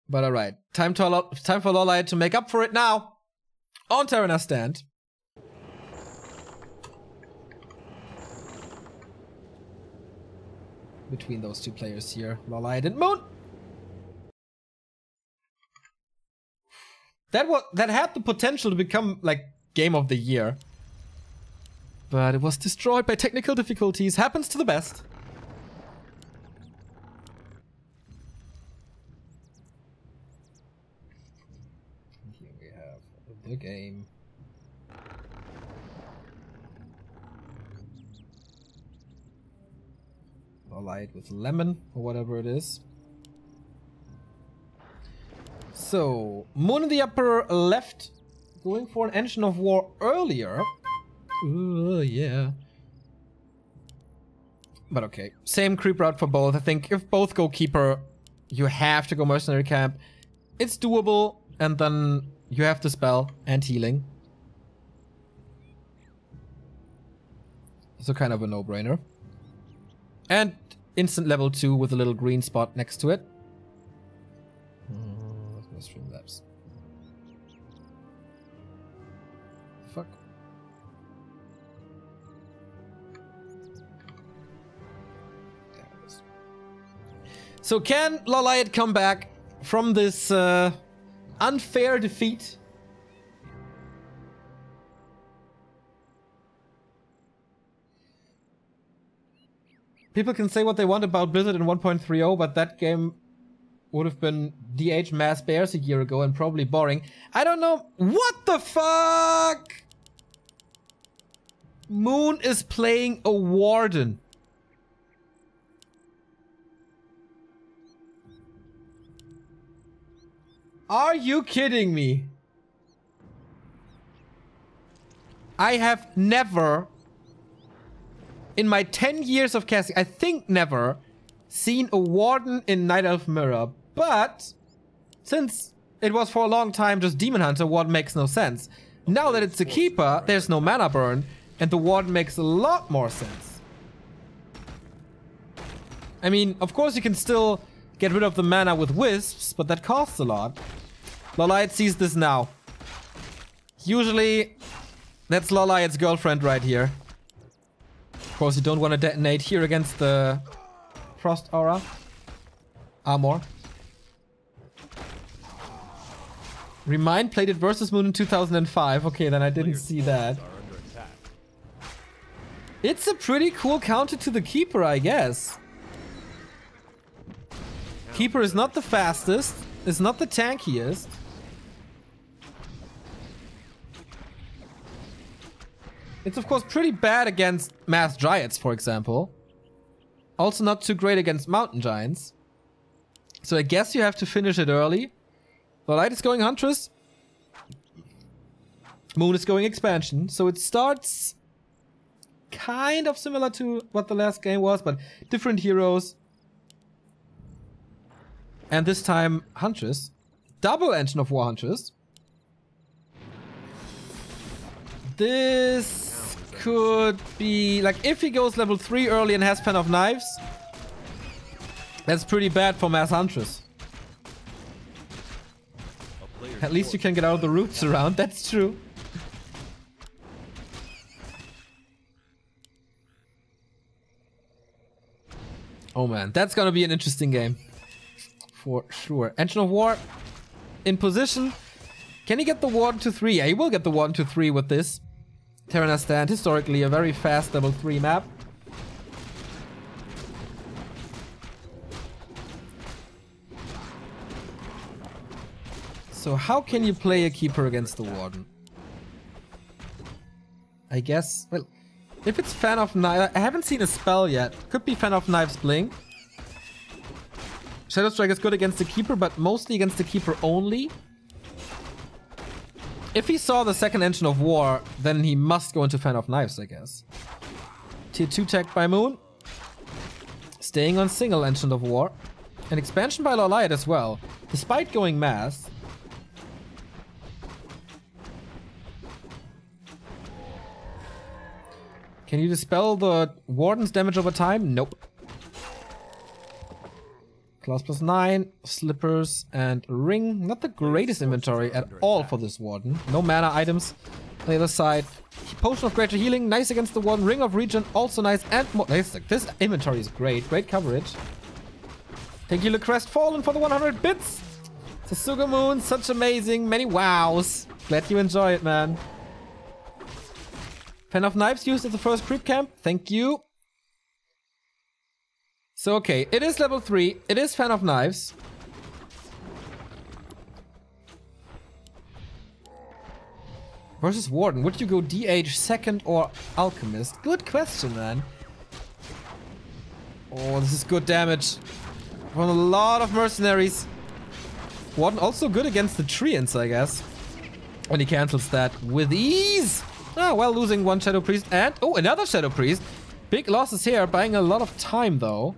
But alright. Time for LawLiet to make up for it now. On Terranas stand. Between those two players here. LawLiet and Moon. That had the potential to become, like, game of the year. But it was destroyed by technical difficulties. Happens to the best. Here we have the game. LawLiet with lemon, or whatever it is. So, Moon in the upper left, going for an Engine of War earlier. Ooh, yeah. But okay, same creep route for both. I think if both go Keeper, you have to go Mercenary Camp. It's doable, and then you have the spell and healing. So kind of a no-brainer. And instant level 2 with a little green spot next to it. Let's go Streamlabs. Fuck. There it is. So can LawLiet come back from this unfair defeat? People can say what they want about Blizzard in 1.30, but that game would have been DH Mass Bears a year ago and probably boring. I don't know. What the fuck? Moon is playing a Warden. Are you kidding me? I have never, in my 10 years of casting, I think never, seen a Warden in Night Elf Mirror. But since it was for a long time just Demon Hunter, Warden makes no sense. Now that it's a Keeper, there's no mana burn, and the Warden makes a lot more sense. I mean, of course you can still get rid of the mana with Wisps, but that costs a lot. LawLiet sees this now. Usually, that's LawLiet's girlfriend right here. Of course, you don't want to detonate here against the Frost Aura. Armor. Remind played it versus Moon in 2005. Okay, then I didn't see that. It's a pretty cool counter to the Keeper, I guess. Keeper is not the fastest. It's not the tankiest. It's of course pretty bad against Mass Dryads, for example. Also not too great against Mountain Giants. So I guess you have to finish it early. LawLiet is going Huntress. Moon is going Expansion. So it starts kind of similar to what the last game was, but different heroes. And this time, Huntress. Double Engine of War Huntress. This could be, like, if he goes level 3 early and has Pen of Knives, that's pretty bad for Mass Huntress. At least you can get out of the roots around, that's true. Oh man, that's gonna be an interesting game. For sure. Engine of War in position. Can he get the Warden to 3? Yeah, he will get the Warden to 3 with this. Terranas stand, historically a very fast level 3 map. So how can you play a Keeper against the Warden? I guess, well, if it's Fan of Knives, I haven't seen a spell yet. Could be Fan of Knives Bling. Shadow Strike is good against the Keeper, but mostly against the Keeper only. If he saw the second Engine of War, then he must go into Fan of Knives, I guess. Tier 2 tech by Moon. Staying on single Engine of War. An expansion by LawLiet as well. Despite going Mass. Can you dispel the Warden's damage over time? Nope. Class +9, slippers, and ring. Not the greatest inventory at all for this Warden. No mana items. On the other side, Potion of Greater Healing, nice against the Warden. Ring of Regen, also nice. And more. This inventory is great. Great coverage. Thank you, Crestfallen, for the 100 bits. Sasuga Moon, such amazing. Many wows. Glad you enjoy it, man. Fan of Knives used at the first creep camp. Thank you. So, okay. It is level 3. It is Fan of Knives. Versus Warden. Would you go DH second or Alchemist? Good question, man. Oh, this is good damage. From a lot of mercenaries. Warden also good against the Treants, I guess. When he cancels that with ease. Ah, well, losing one Shadow Priest and... Oh, another Shadow Priest. Big losses here, buying a lot of time, though.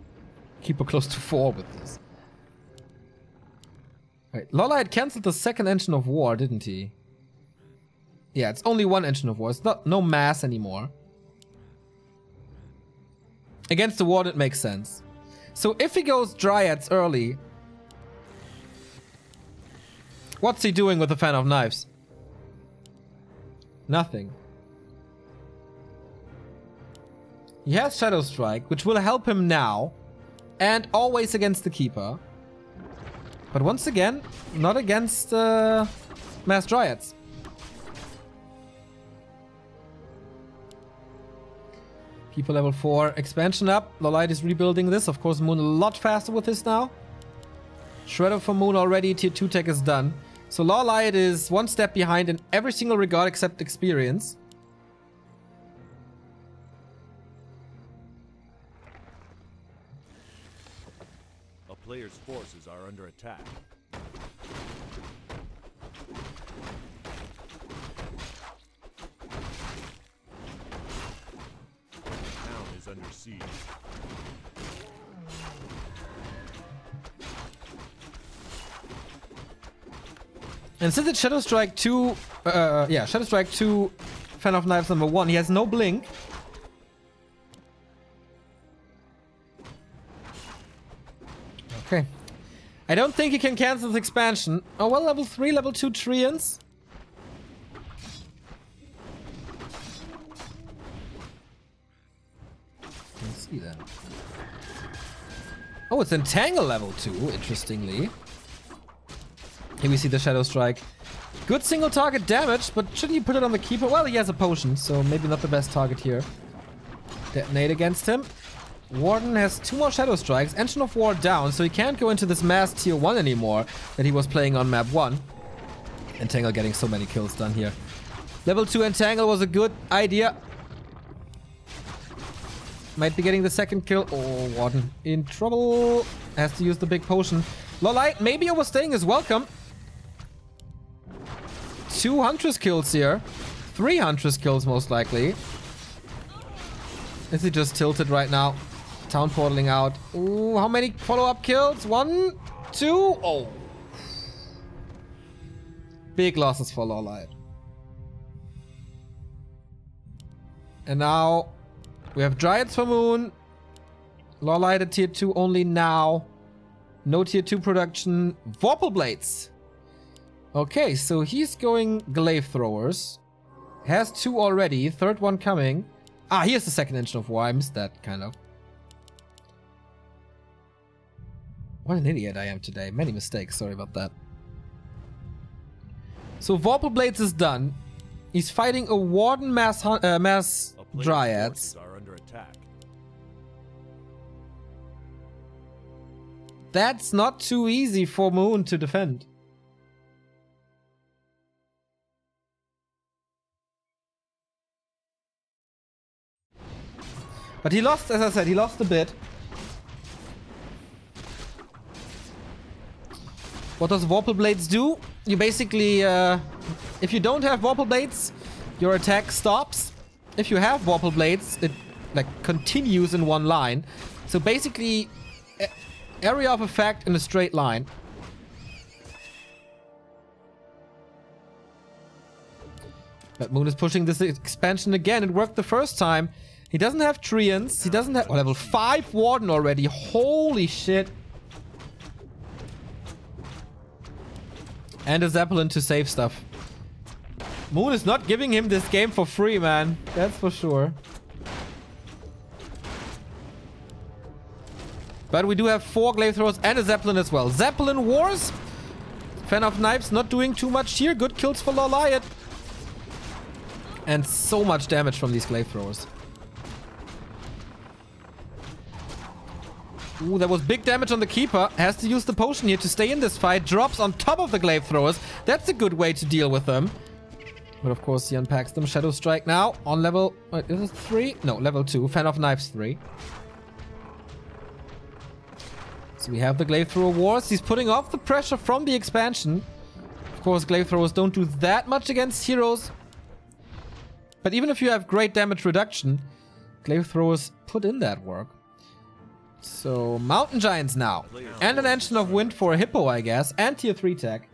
Keep her close to 4 with this. Wait, LawLiet cancelled the second Engine of War, didn't he? Yeah, it's only one Engine of War. It's not no mass anymore. Against the Warden, it makes sense. So if he goes Dryads early... What's he doing with the Fan of Knives? Nothing. He has Shadow Strike, which will help him now. And always against the Keeper. But once again, not against Mass Dryads. Keeper level 4, expansion up. LawLiet is rebuilding this. Of course, Moon a lot faster with this now. Shredder for Moon already, tier 2 tech is done. So LawLiet is one step behind in every single regard except experience. A player's forces are under attack. The town is under siege. And since it's Shadow Strike 2, Shadow Strike 2, Fan of Knives number 1, he has no blink. Okay. I don't think he can cancel this expansion. Oh, well, level 3, level 2 Treants. Let's see that. Oh, it's Entangle level 2, interestingly. Here we see the Shadow Strike. Good single target damage, but shouldn't you put it on the Keeper? Well, he has a potion, so maybe not the best target here. Detonate against him. Warden has 2 more Shadow Strikes. Engine of War down, so he can't go into this mass tier 1 anymore that he was playing on map 1. Entangle getting so many kills done here. Level 2 Entangle was a good idea. Might be getting the second kill. Oh, Warden in trouble. Has to use the big potion. LawLiet, maybe overstaying is welcome. 2 Huntress kills here. 3 Huntress kills most likely. Is he just tilted right now? Town portaling out. Ooh, how many follow-up kills? 1, 2. Oh. Big losses for LawLiet. And now we have Dryads for Moon. LawLiet at tier 2 only now. No tier 2 production. Vorpal Blades. Okay, so he's going Glaive Throwers. Has 2 already. Third one coming. Ah, here's the second Engine of War. I missed that, kind of. What an idiot I am today. Many mistakes. Sorry about that. So Vorpal Blades is done. He's fighting a Warden mass Dryads. Are under attack. That's not too easy for Moon to defend. But he lost, as I said, he lost a bit. What does Vorpal Blades do? You basically, if you don't have Vorpal Blades, your attack stops. If you have Vorpal Blades, it like continues in one line. So basically, area of effect in a straight line. But Moon is pushing this expansion again. It worked the first time. He doesn't have Treants. He doesn't have... Oh, level 5 Warden already. Holy shit. And a Zeppelin to save stuff. Moon is not giving him this game for free, man. That's for sure. But we do have 4 glaive throwers and a Zeppelin as well. Zeppelin wars. Fan of Knives not doing too much here. Good kills for LawLiet. And so much damage from these glaive throwers. Ooh, there was big damage on the Keeper. Has to use the potion here to stay in this fight. Drops on top of the glaive throwers. That's a good way to deal with them. But of course he unpacks them. Shadow Strike now on level... Wait, is it 3? No, level 2. Fan of Knives 3. So we have the glaive thrower wars. He's putting off the pressure from the expansion. Of course, glaive throwers don't do that much against heroes. But even if you have great damage reduction, glaive throwers put in that work. So, Mountain Giants now. And an Engine of Wind for a Hippo, I guess. And tier 3 tech.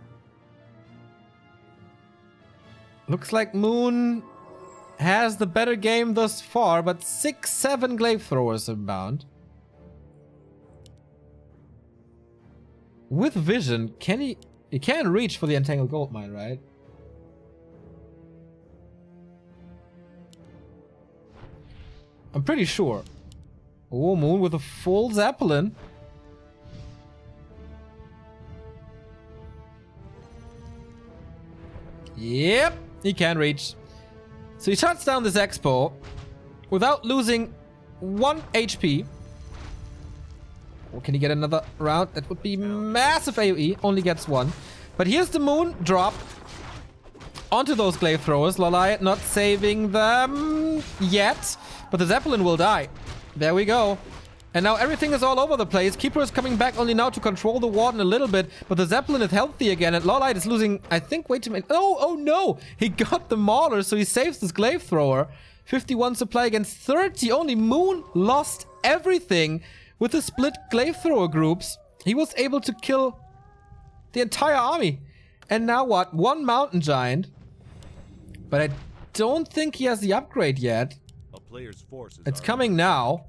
Looks like Moon has the better game thus far, but 6-7 glaive throwers inbound. With vision, can he... He can reach for the Entangled Goldmine, right? I'm pretty sure. Oh, Moon with a full Zeppelin. Yep, he can reach. So he shuts down this Expo without losing 1 HP. Or can he get another round? That would be massive AoE. Only gets 1. But here's the Moon drop onto those glaive throwers. LawLiet not saving them yet. But the Zeppelin will die. There we go. And now everything is all over the place. Keeper is coming back only now to control the Warden a little bit. But the Zeppelin is healthy again. And LawLiet is losing, I think, way too many. Oh no! He got the Mauler, so he saves this glaive thrower. 51 supply against 30. Only Moon lost everything. With the split glaive thrower groups, he was able to kill the entire army. And now what? 1 Mountain Giant. But I don't think he has the upgrade yet. A player's forces it's coming now.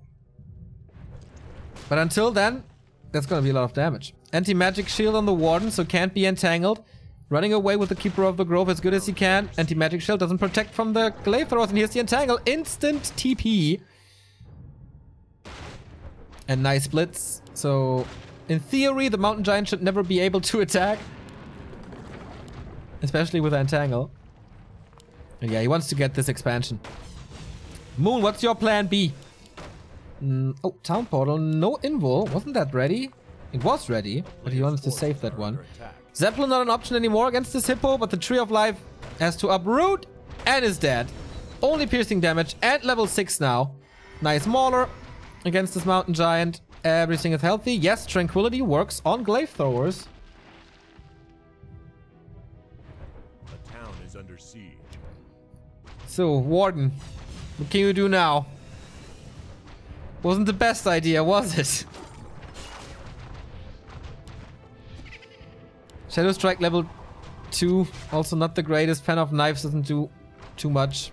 But until then, that's gonna be a lot of damage. Anti-magic shield on the Warden, so can't be entangled. Running away with the Keeper of the Grove as good as he can. Anti-magic shield doesn't protect from the glaive throwers, and here's the entangle. Instant TP. And nice splits. So, in theory, the Mountain Giant should never be able to attack. Especially with Entangle. And yeah, he wants to get this expansion. Moon, what's your plan B? Oh, Town Portal. No Invul. Wasn't that ready? It was ready, but he wanted to save that one. Zeppelin not an option anymore against this Hippo, but the Tree of Life has to uproot and is dead. Only piercing damage and level 6 now. Nice Mauler. Against this Mountain Giant, everything is healthy. Yes, Tranquility works on glaive throwers. The town is under siege. So, Warden, what can you do now? Wasn't the best idea, was it? Shadow Strike level 2, also not the greatest. Fan of Knives doesn't do too much.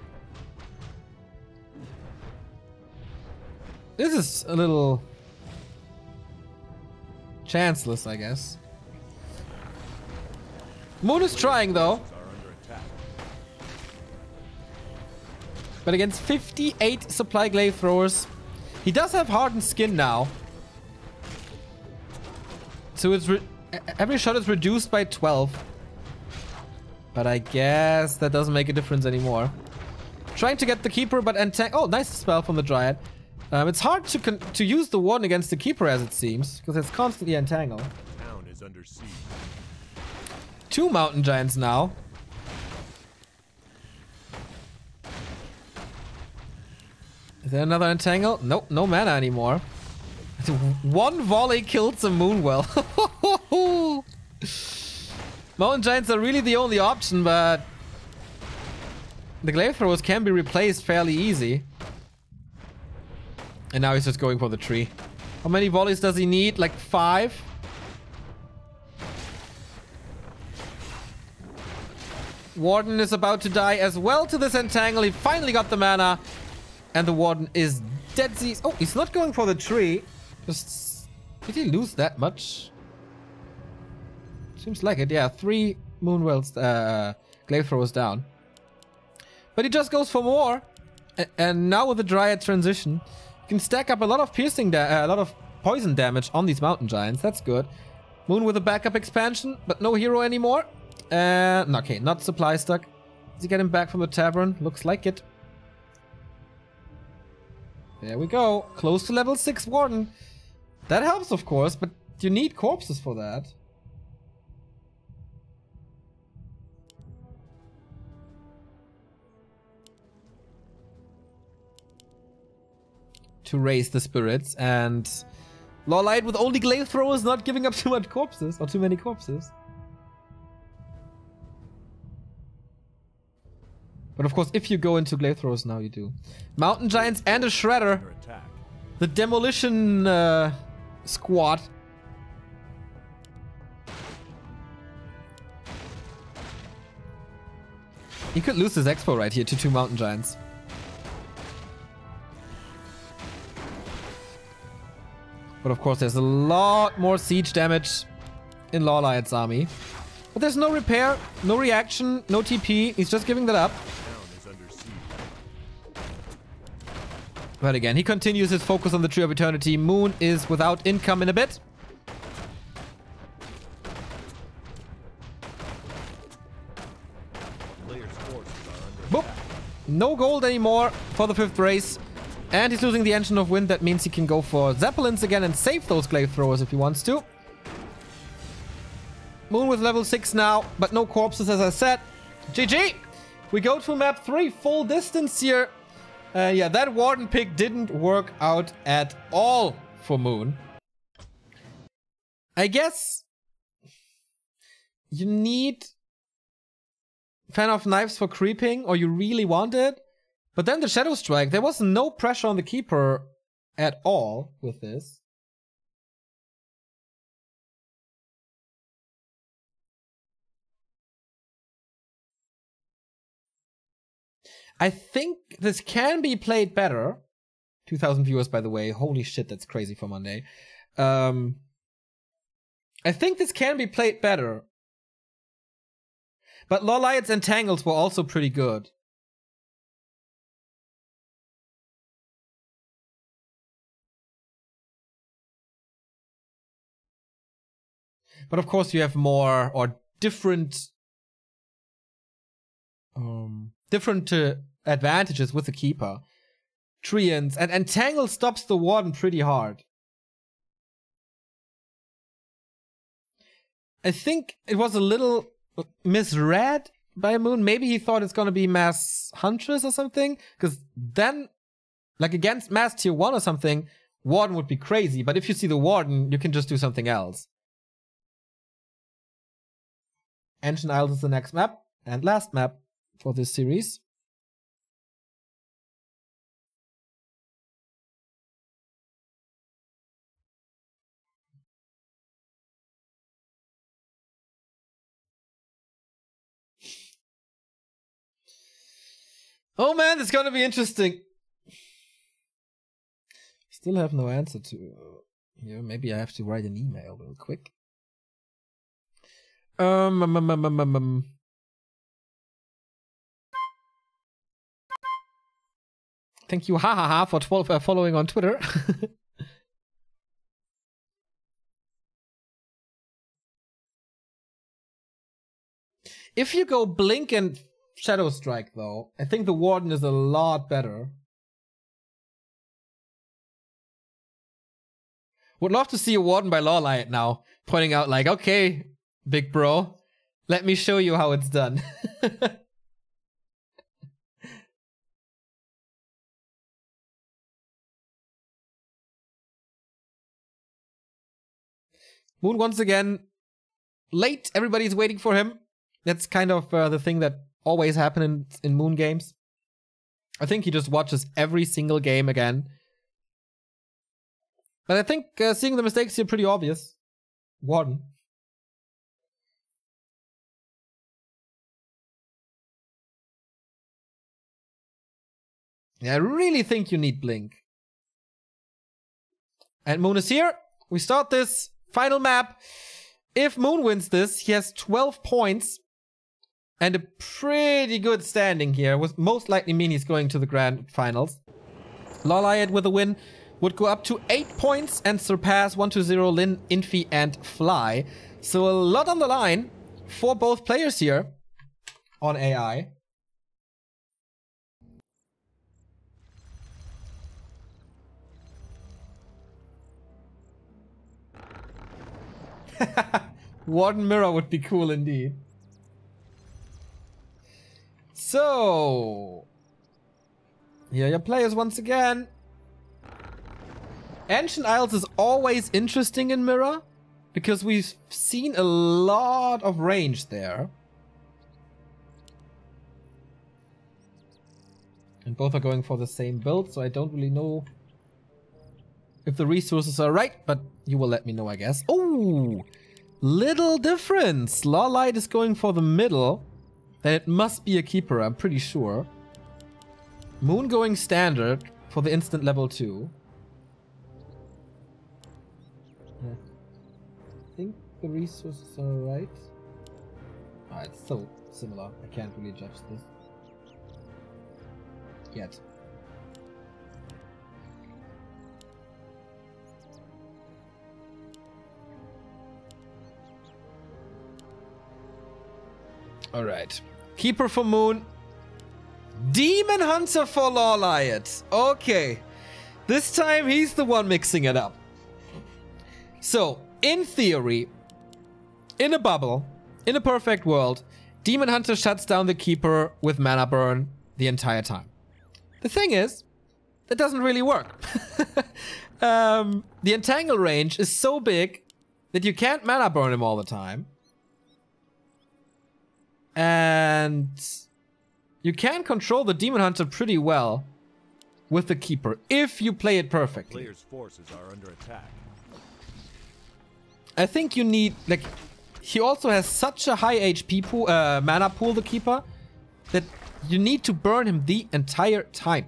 This is a little chanceless, I guess. Moon is trying, though. But against 58 supply glaive throwers, he does have hardened skin now. So it's every shot is reduced by 12. But I guess that doesn't make a difference anymore. Trying to get the Keeper, but oh, nice spell from the Dryad. It's hard to use the Warden against the Keeper, as it seems, because it's constantly entangled. Town is under siege. 2 Mountain Giants now. Is there another entangle? Nope, no mana anymore. 1 volley killed some Moonwell. Mountain Giants are really the only option, but the glaive throwers can be replaced fairly easy. And now he's just going for the tree. How many volleys does he need? Like 5? Warden is about to die as well to this entangle. He finally got the mana. And the Warden is dead. Oh, he's not going for the tree. Just... Did he lose that much? Seems like it, yeah. 3 Moonwells, Glaive Throwers down. But he just goes for more. And now with the Dryad transition, you can stack up a lot of piercing, a lot of poison damage on these Mountain Giants. That's good. Moon with a backup expansion, but no hero anymore. Okay, not supply stuck. Does he get him back from the tavern? Looks like it. There we go. Close to level 6 Warden. That helps, of course, but you need corpses for that. To raise the spirits, and LawLiet with only Glaive Throwers not giving up too much corpses, or too many corpses. But of course, if you go into Glaive Throwers now, you do. Mountain Giants and a Shredder. The Demolition squad. He could lose his Expo right here to 2 Mountain Giants. But of course, there's a lot more siege damage in LawLiet's army. But there's no repair, no reaction, no TP. He's just giving that up. But again, he continues his focus on the Tree of Eternity. Moon is without income in a bit. Boop. No gold anymore for the 5th race. And he's losing the Engine of Wind. That means he can go for Zeppelins again and save those Glaive Throwers if he wants to. Moon with level 6 now, but no corpses as I said. GG! We go to map 3, full distance here. Yeah, that Warden pick didn't work out at all for Moon. I guess you need Fan of Knives for creeping, or you really want it. But then the Shadow Strike, there was no pressure on the Keeper at all with this. I think this can be played better. 2,000 viewers, by the way. Holy shit, that's crazy for Monday. I think this can be played better. But LawLiet's Entangles were also pretty good. But of course you have more or different advantages with the Keeper. Treants and Entangle stops the Warden pretty hard. I think it was a little misread by Moon. Maybe he thought it's gonna be Mass Huntress or something. Because then, like against Mass Tier 1 or something, Warden would be crazy. But if you see the Warden, you can just do something else. Ancient Isles is the next map, and last map for this series. Oh man, it's gonna be interesting. Still have no answer to... Yeah, maybe I have to write an email real quick. Thank you, hahaha, for 12 following on Twitter. If you go Blink and Shadow Strike, though, I think the Warden is a lot better. Would love to see a Warden by LawLiet now, pointing out like, okay, big bro, let me show you how it's done. Moon once again, late, everybody's waiting for him. That's kind of the thing that always happens in Moon games. I think he just watches every single game again. But I think seeing the mistakes here pretty obvious. Warden. Yeah, I really think you need Blink. And Moon is here. We start this final map. If Moon wins this, he has 12 points. And a pretty good standing here. Would most likely mean he's going to the grand finals. LawLiet with a win would go up to 8 points and surpass 1-0 Lin, Infi, and Fly. So a lot on the line for both players here on AI. Warden Mirror would be cool indeed. So, here are your players once again. Ancient Isles is always interesting in Mirror because we've seen a lot of range there. And both are going for the same build, so I don't really know if the resources are right, but you will let me know, I guess. Oh, little difference. LawLiet is going for the middle. Then it must be a keeper, I'm pretty sure. Moon going standard for the instant level 2. I think the resources are right. Ah, it's so similar. I can't really judge this yet. Alright. Keeper for Moon. Demon Hunter for LawLiet. Okay. This time he's the one mixing it up. So, in theory, in a bubble, in a perfect world, Demon Hunter shuts down the Keeper with mana burn the entire time. The thing is, that doesn't really work. The entangle range is so big that you can't mana burn him all the time. And you can control the Demon Hunter pretty well with the Keeper if you play it perfectly. Player's forces are under attack. I think you need, like, he also has such a high HP pool, mana pool, the Keeper, that you need to burn him the entire time.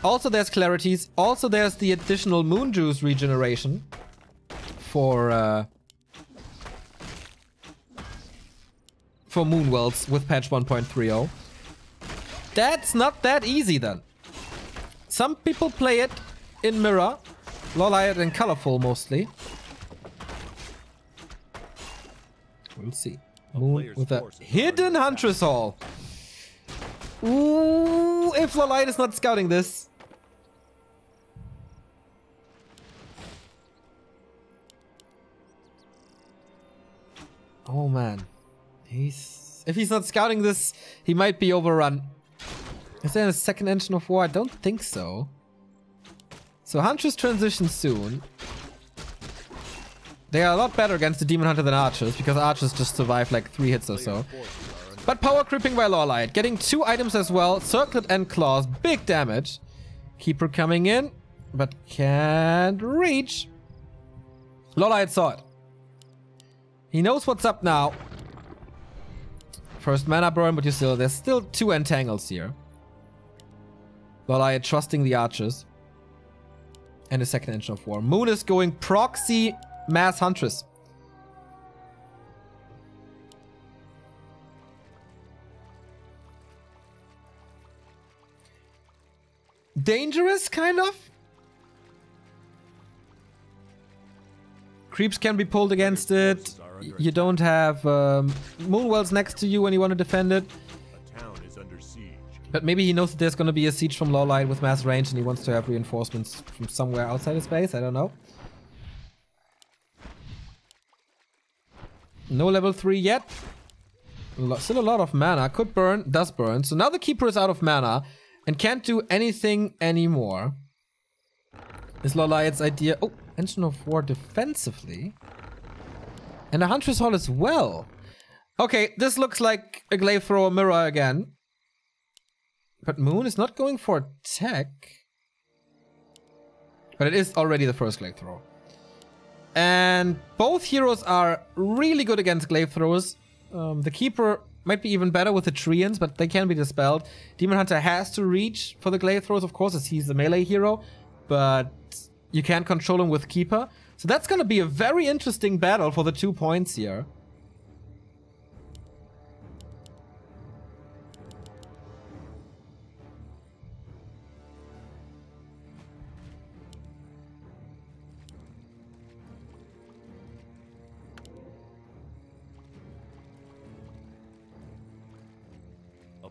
Also, there's clarities. Also, there's the additional Moon Juice regeneration for Moon Wells with patch 1.30. That's not that easy then. Some people play it in Mirror, LawLiet and Colorful mostly. We'll see. Moon with a hidden Huntress Hall. Ooh, if LawLiet is not scouting this. Oh man. If he's not scouting this, he might be overrun. Is there a second engine of war? I don't think so. So Huntress transitions soon. They are a lot better against the Demon Hunter than Archers, because Archers just survive like 3 hits or so. But power creeping by LawLiet, getting 2 items as well, Circlet and Claws, big damage. Keeper coming in, but can't reach. LawLiet saw it. He knows what's up now. First mana burn, but there's still 2 entangles here. LawLiet trusting the Archers. And a second engine of war. Moon is going proxy Mass Huntress. Dangerous, kind of. Creeps can be pulled against it. You don't have Moonwells next to you when you want to defend it. A town is under siege. But maybe he knows that there's going to be a siege from LawLiet with mass range and he wants to have reinforcements from somewhere outside his base. I don't know. No level 3 yet. Still a lot of mana. Could burn. Does burn. So now the Keeper is out of mana and can't do anything anymore. Is LawLiet's idea... Oh, Engine of War defensively. And a Huntress Hall as well. Okay, this looks like a Glaive Thrower Mirror again. But Moon is not going for attack. But it is already the first Glaive Thrower. And both heroes are really good against Glaive Throwers. The Keeper might be even better with the Treants, but they can be dispelled. Demon Hunter has to reach for the glaive throwers, of course, as he's the melee hero, but you can't control him with Keeper. So that's going to be a very interesting battle for the 2 points here.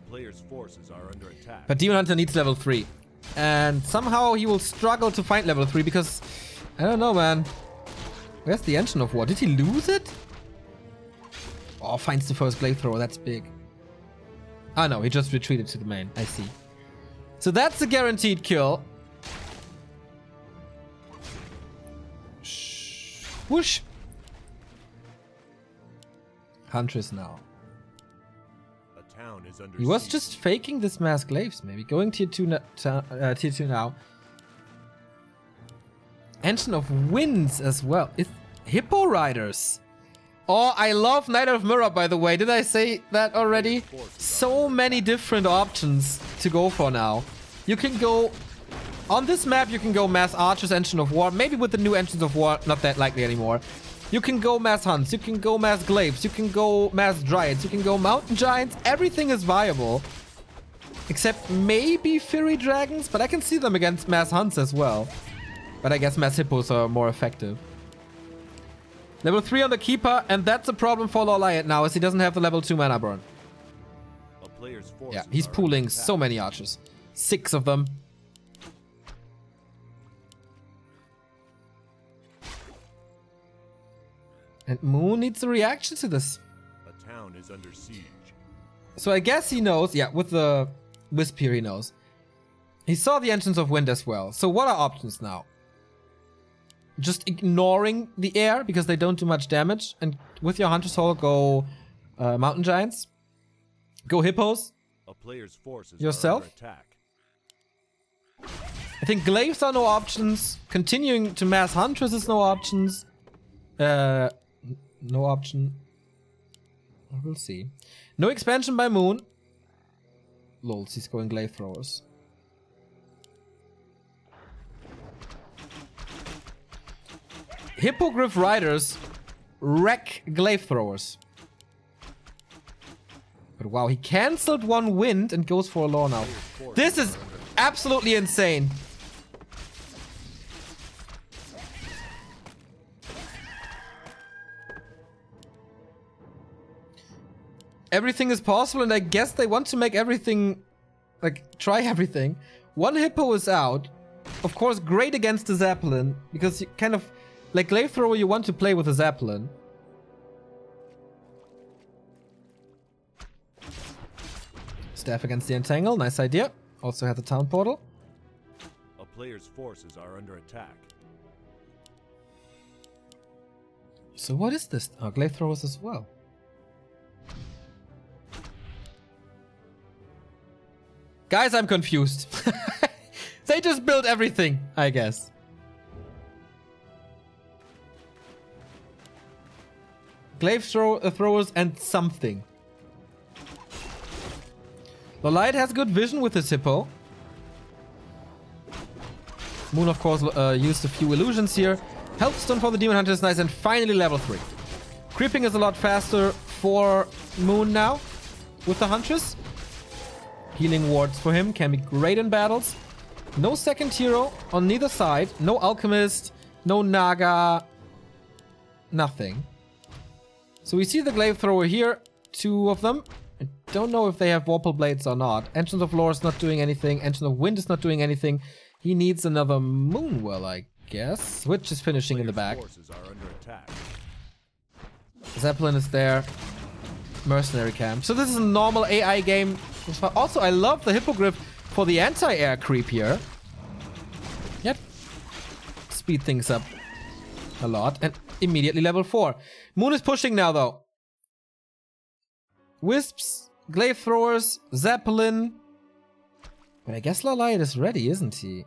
Player's forces are under attack. But Demon Hunter needs level 3. And somehow he will struggle to find level 3 because... I don't know, man. Where's the Engine of War? Did he lose it? Oh, finds the first glaive thrower. That's big. Oh, no. He just retreated to the main. I see. So that's a guaranteed kill. Whoosh. Huntress now. He was just faking this mass glaives, maybe. Going tier 2 now. Engine of Winds as well. It's Hippo Riders. Oh, I love Knight of Mirror, by the way. Did I say that already? So many different options to go for now. You can go... On this map, you can go Mass Archers, Engine of War. Maybe with the new Engines of War, not that likely anymore. You can go Mass Hunts, you can go Mass Glaives, you can go Mass Dryads, you can go Mountain Giants. Everything is viable. Except maybe Fury Dragons, but I can see them against Mass Hunts as well. But I guess Mass Hippos are more effective. Level 3 on the Keeper, and that's a problem for LawLiet now, as he doesn't have the level 2 mana burn. Yeah, he's pooling so many archers. 6 of them. And Moon needs a reaction to this. A town is under siege. So I guess he knows, yeah, with the Wisp here he knows. He saw the Engines of Wind as well. So what are options now? Just ignoring the air because they don't do much damage. And with your Hunter's Hall, go Mountain Giants. Go Hippos. A player's forces yourself. Are under attack. I think Glaives are no options. Continuing to Mass Huntress is no options. No option. We'll see. No expansion by Moon. Lols, he's going glaive throwers. Hippogriff Riders wreck glaive throwers. But wow, he cancelled one wind and goes for a law now. This is absolutely insane. Everything is possible, and I guess they want to make everything, like, try everything. One Hippo is out. Of course, great against the Zeppelin, because you kind of, like, glaive thrower, you want to play with a Zeppelin. Staff against the Entangle, nice idea. Also had the town portal. A player's forces are under attack. So what is this? Oh, glaive throwers as well. Guys, I'm confused. They just built everything, I guess. Glaive throwers and something. LawLiet has good vision with his Hippo. Moon, of course, used a few illusions here. Helpstone for the Demon Hunter is nice, and finally level 3. Creeping is a lot faster for Moon now with the Huntress. Healing wards for him can be great in battles. No second hero on neither side. No Alchemist, no Naga, nothing. So we see the glaive thrower here, 2 of them. I don't know if they have Vorpal Blades or not. Engines of Lore is not doing anything. Engine of Wind is not doing anything. He needs another Moonwell, I guess. Switch is finishing in the back. Zeppelin is there. Mercenary camp. So this is a normal AI game. Also, I love the Hippogriff for the anti-air creep here. Yep. Speed things up a lot. And immediately level 4. Moon is pushing now, though. Wisps, glaive throwers, Zeppelin. But I guess LawLiet is ready, isn't he?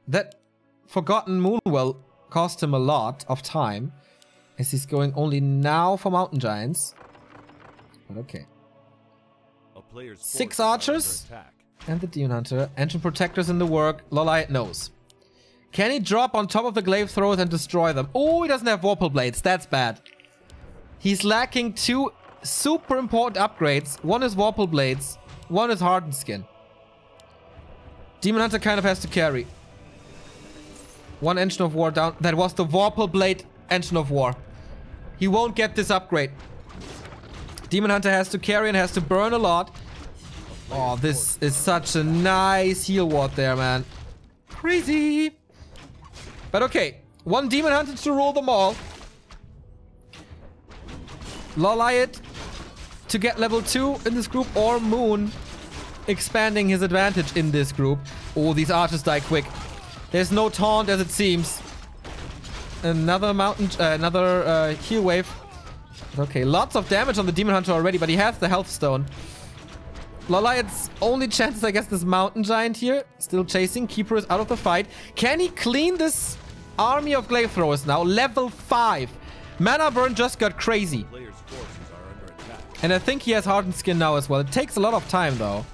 That forgotten Moonwell cost him a lot of time, as he's going only now for Mountain Giants. But okay. A player's 6 forces are archers. under attack. And the Demon Hunter. Engine protectors in the work. LawLiet knows. Can he drop on top of the glaive throwers and destroy them? Oh, he doesn't have Warple Blades. That's bad. He's lacking 2 super important upgrades. One is Warple Blades. One is Hardened Skin. Demon Hunter kind of has to carry. 1 Engine of War down. That was the Warple Blade Engine of War. He won't get this upgrade. Demon Hunter has to carry and has to burn a lot. Oh, this is such a nice heal ward there, man. Crazy. But okay. 1 Demon Hunter to rule them all. LawLiet to get level 2 in this group, or Moon expanding his advantage in this group. Oh, these archers die quick. There's no taunt as it seems. Another mountain, heal wave. Okay, lots of damage on the Demon Hunter already, but he has the health stone. LawLiet's only chance is, I guess, this mountain giant here. Still chasing. Keeper is out of the fight. Can he clean this army of glaive throwers now? Level 5. Mana burn just got crazy. Player's forces are under attack. And I think he has Hardened Skin now as well. It takes a lot of time, though.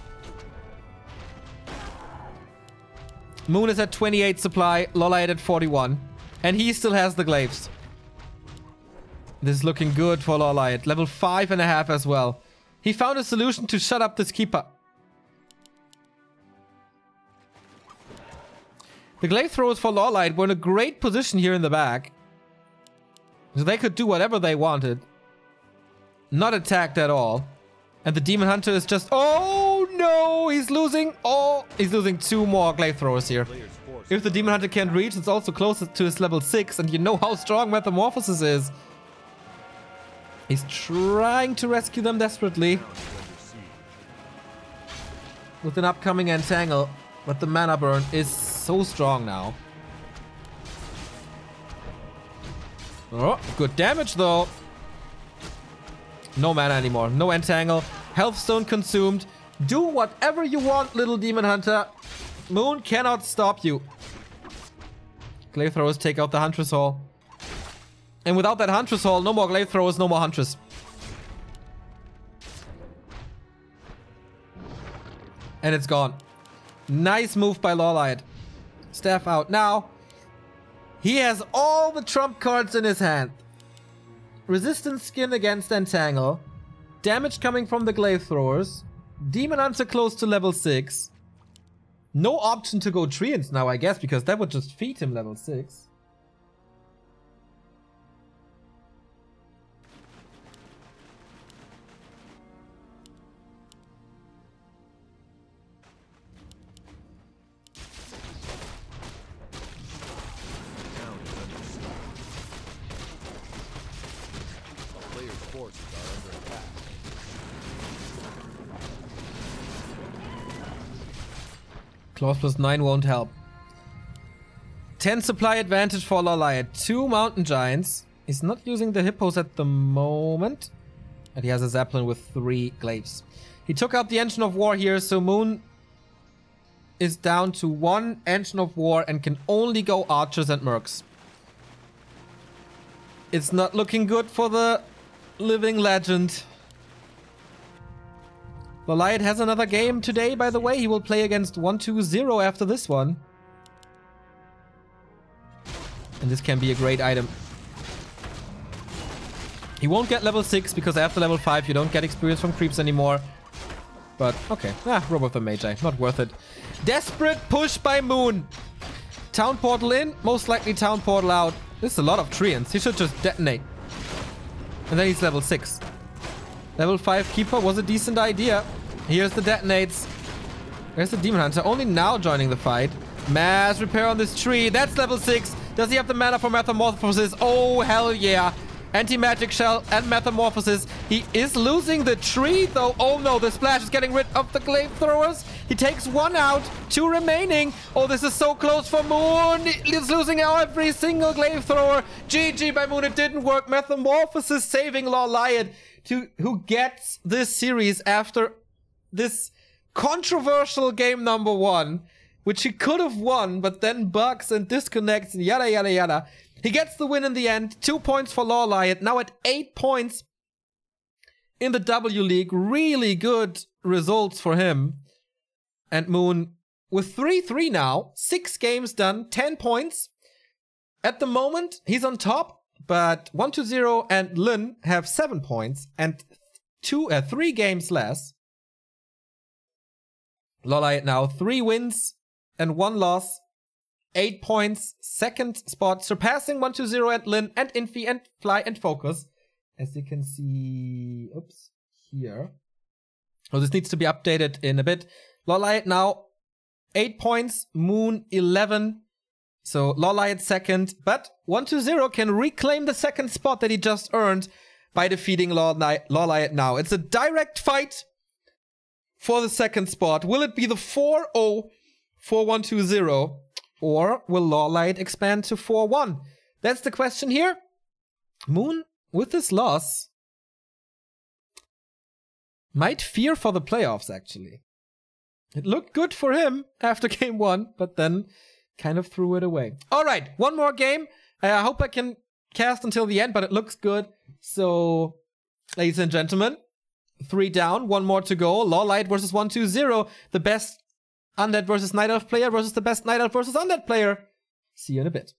Moon is at 28 supply. LawLiet at 41. And he still has the glaives. This is looking good for LawLiet. Level 5.5 as well. He found a solution to shut up this keeper. The glaive throwers for LawLiet were in a great position here in the back. So they could do whatever they wanted. Not attacked at all. And the Demon Hunter is just... Oh no! He's losing... Oh! He's losing 2 more glaive throwers here. If the Demon Hunter can't reach, it's also closer to his level 6. And you know how strong Metamorphosis is. He's trying to rescue them desperately. With an upcoming Entangle. But the mana burn is so strong now. Oh, good damage though. No mana anymore. No Entangle. Health Stone consumed. Do whatever you want, little Demon Hunter. Moon cannot stop you. Glaive Throwers take out the Huntress Hall. And without that Huntress Hall, no more Glaive Throwers, no more Huntress. And it's gone. Nice move by LawLiet. Staff out. Now, he has all the trump cards in his hand. Resistance Skin against Entangle. Damage coming from the Glaive Throwers. Demon Hunter close to level 6. No option to go Treants now, I guess, because that would just feed him level 6. Claws +9 won't help. 10 supply advantage for LawLiet. 2 Mountain Giants. He's not using the Hippos at the moment. And he has a Zeppelin with 3 Glaives. He took out the Engine of War here, so Moon is down to 1 Engine of War and can only go Archers and Mercs. It's not looking good for the living legend. LawLiet has another game today, by the way. He will play against 1-2-0 after this one. And this can be a great item. He won't get level 6 because after level 5 you don't get experience from creeps anymore. But okay. Robe of the Magi. Not worth it. Desperate push by Moon. Town portal in. Most likely town portal out. This is a lot of Treants. He should just detonate. And then he's level 6. Level 5 Keeper was a decent idea. Here's the detonates. There's the Demon Hunter. Only now joining the fight. Mass repair on this tree. That's level 6. Does he have the mana for Metamorphosis? Oh, hell yeah. Anti-magic shell and Metamorphosis. He is losing the tree though. Oh no, the splash is getting rid of the glaive throwers. He takes 1 out, 2 remaining. Oh, this is so close for Moon. He's losing every single glaive thrower. GG by Moon. It didn't work. Metamorphosis saving LawLiet, who gets this series after this controversial game number 1, which he could have won, but then bugs and disconnects and yada yada yada. He gets the win in the end. 2 points for LawLiet, now at 8 points. in the W League. Really good results for him. And Moon with 3-3 now. 6 games done, 10 points. At the moment, he's on top. But 120 and Lyn have 7 points and 3 games less. LawLiet now 3 wins and 1 loss. 8 points, 2nd spot, surpassing 120 and Lyn and Infi and Fly and Focus. As you can see, oops, here. Oh, this needs to be updated in a bit. LawLiet now 8 points, Moon 11. So LawLiet 2nd, but 120 can reclaim the 2nd spot that he just earned by defeating LawLiet now. It's a direct fight for the 2nd spot. Will it be the 4-0 for 120? Or will LawLiet expand to 4-1? That's the question here. Moon, with this loss, might fear for the playoffs, actually. It looked good for him after game 1, but then kind of threw it away. All right, one more game. I hope I can cast until the end, but it looks good. So, ladies and gentlemen, 3 down, 1 more to go. LawLiet versus 120. The best Undead versus Night Elf player versus the best Night Elf versus Undead player. See you in a bit.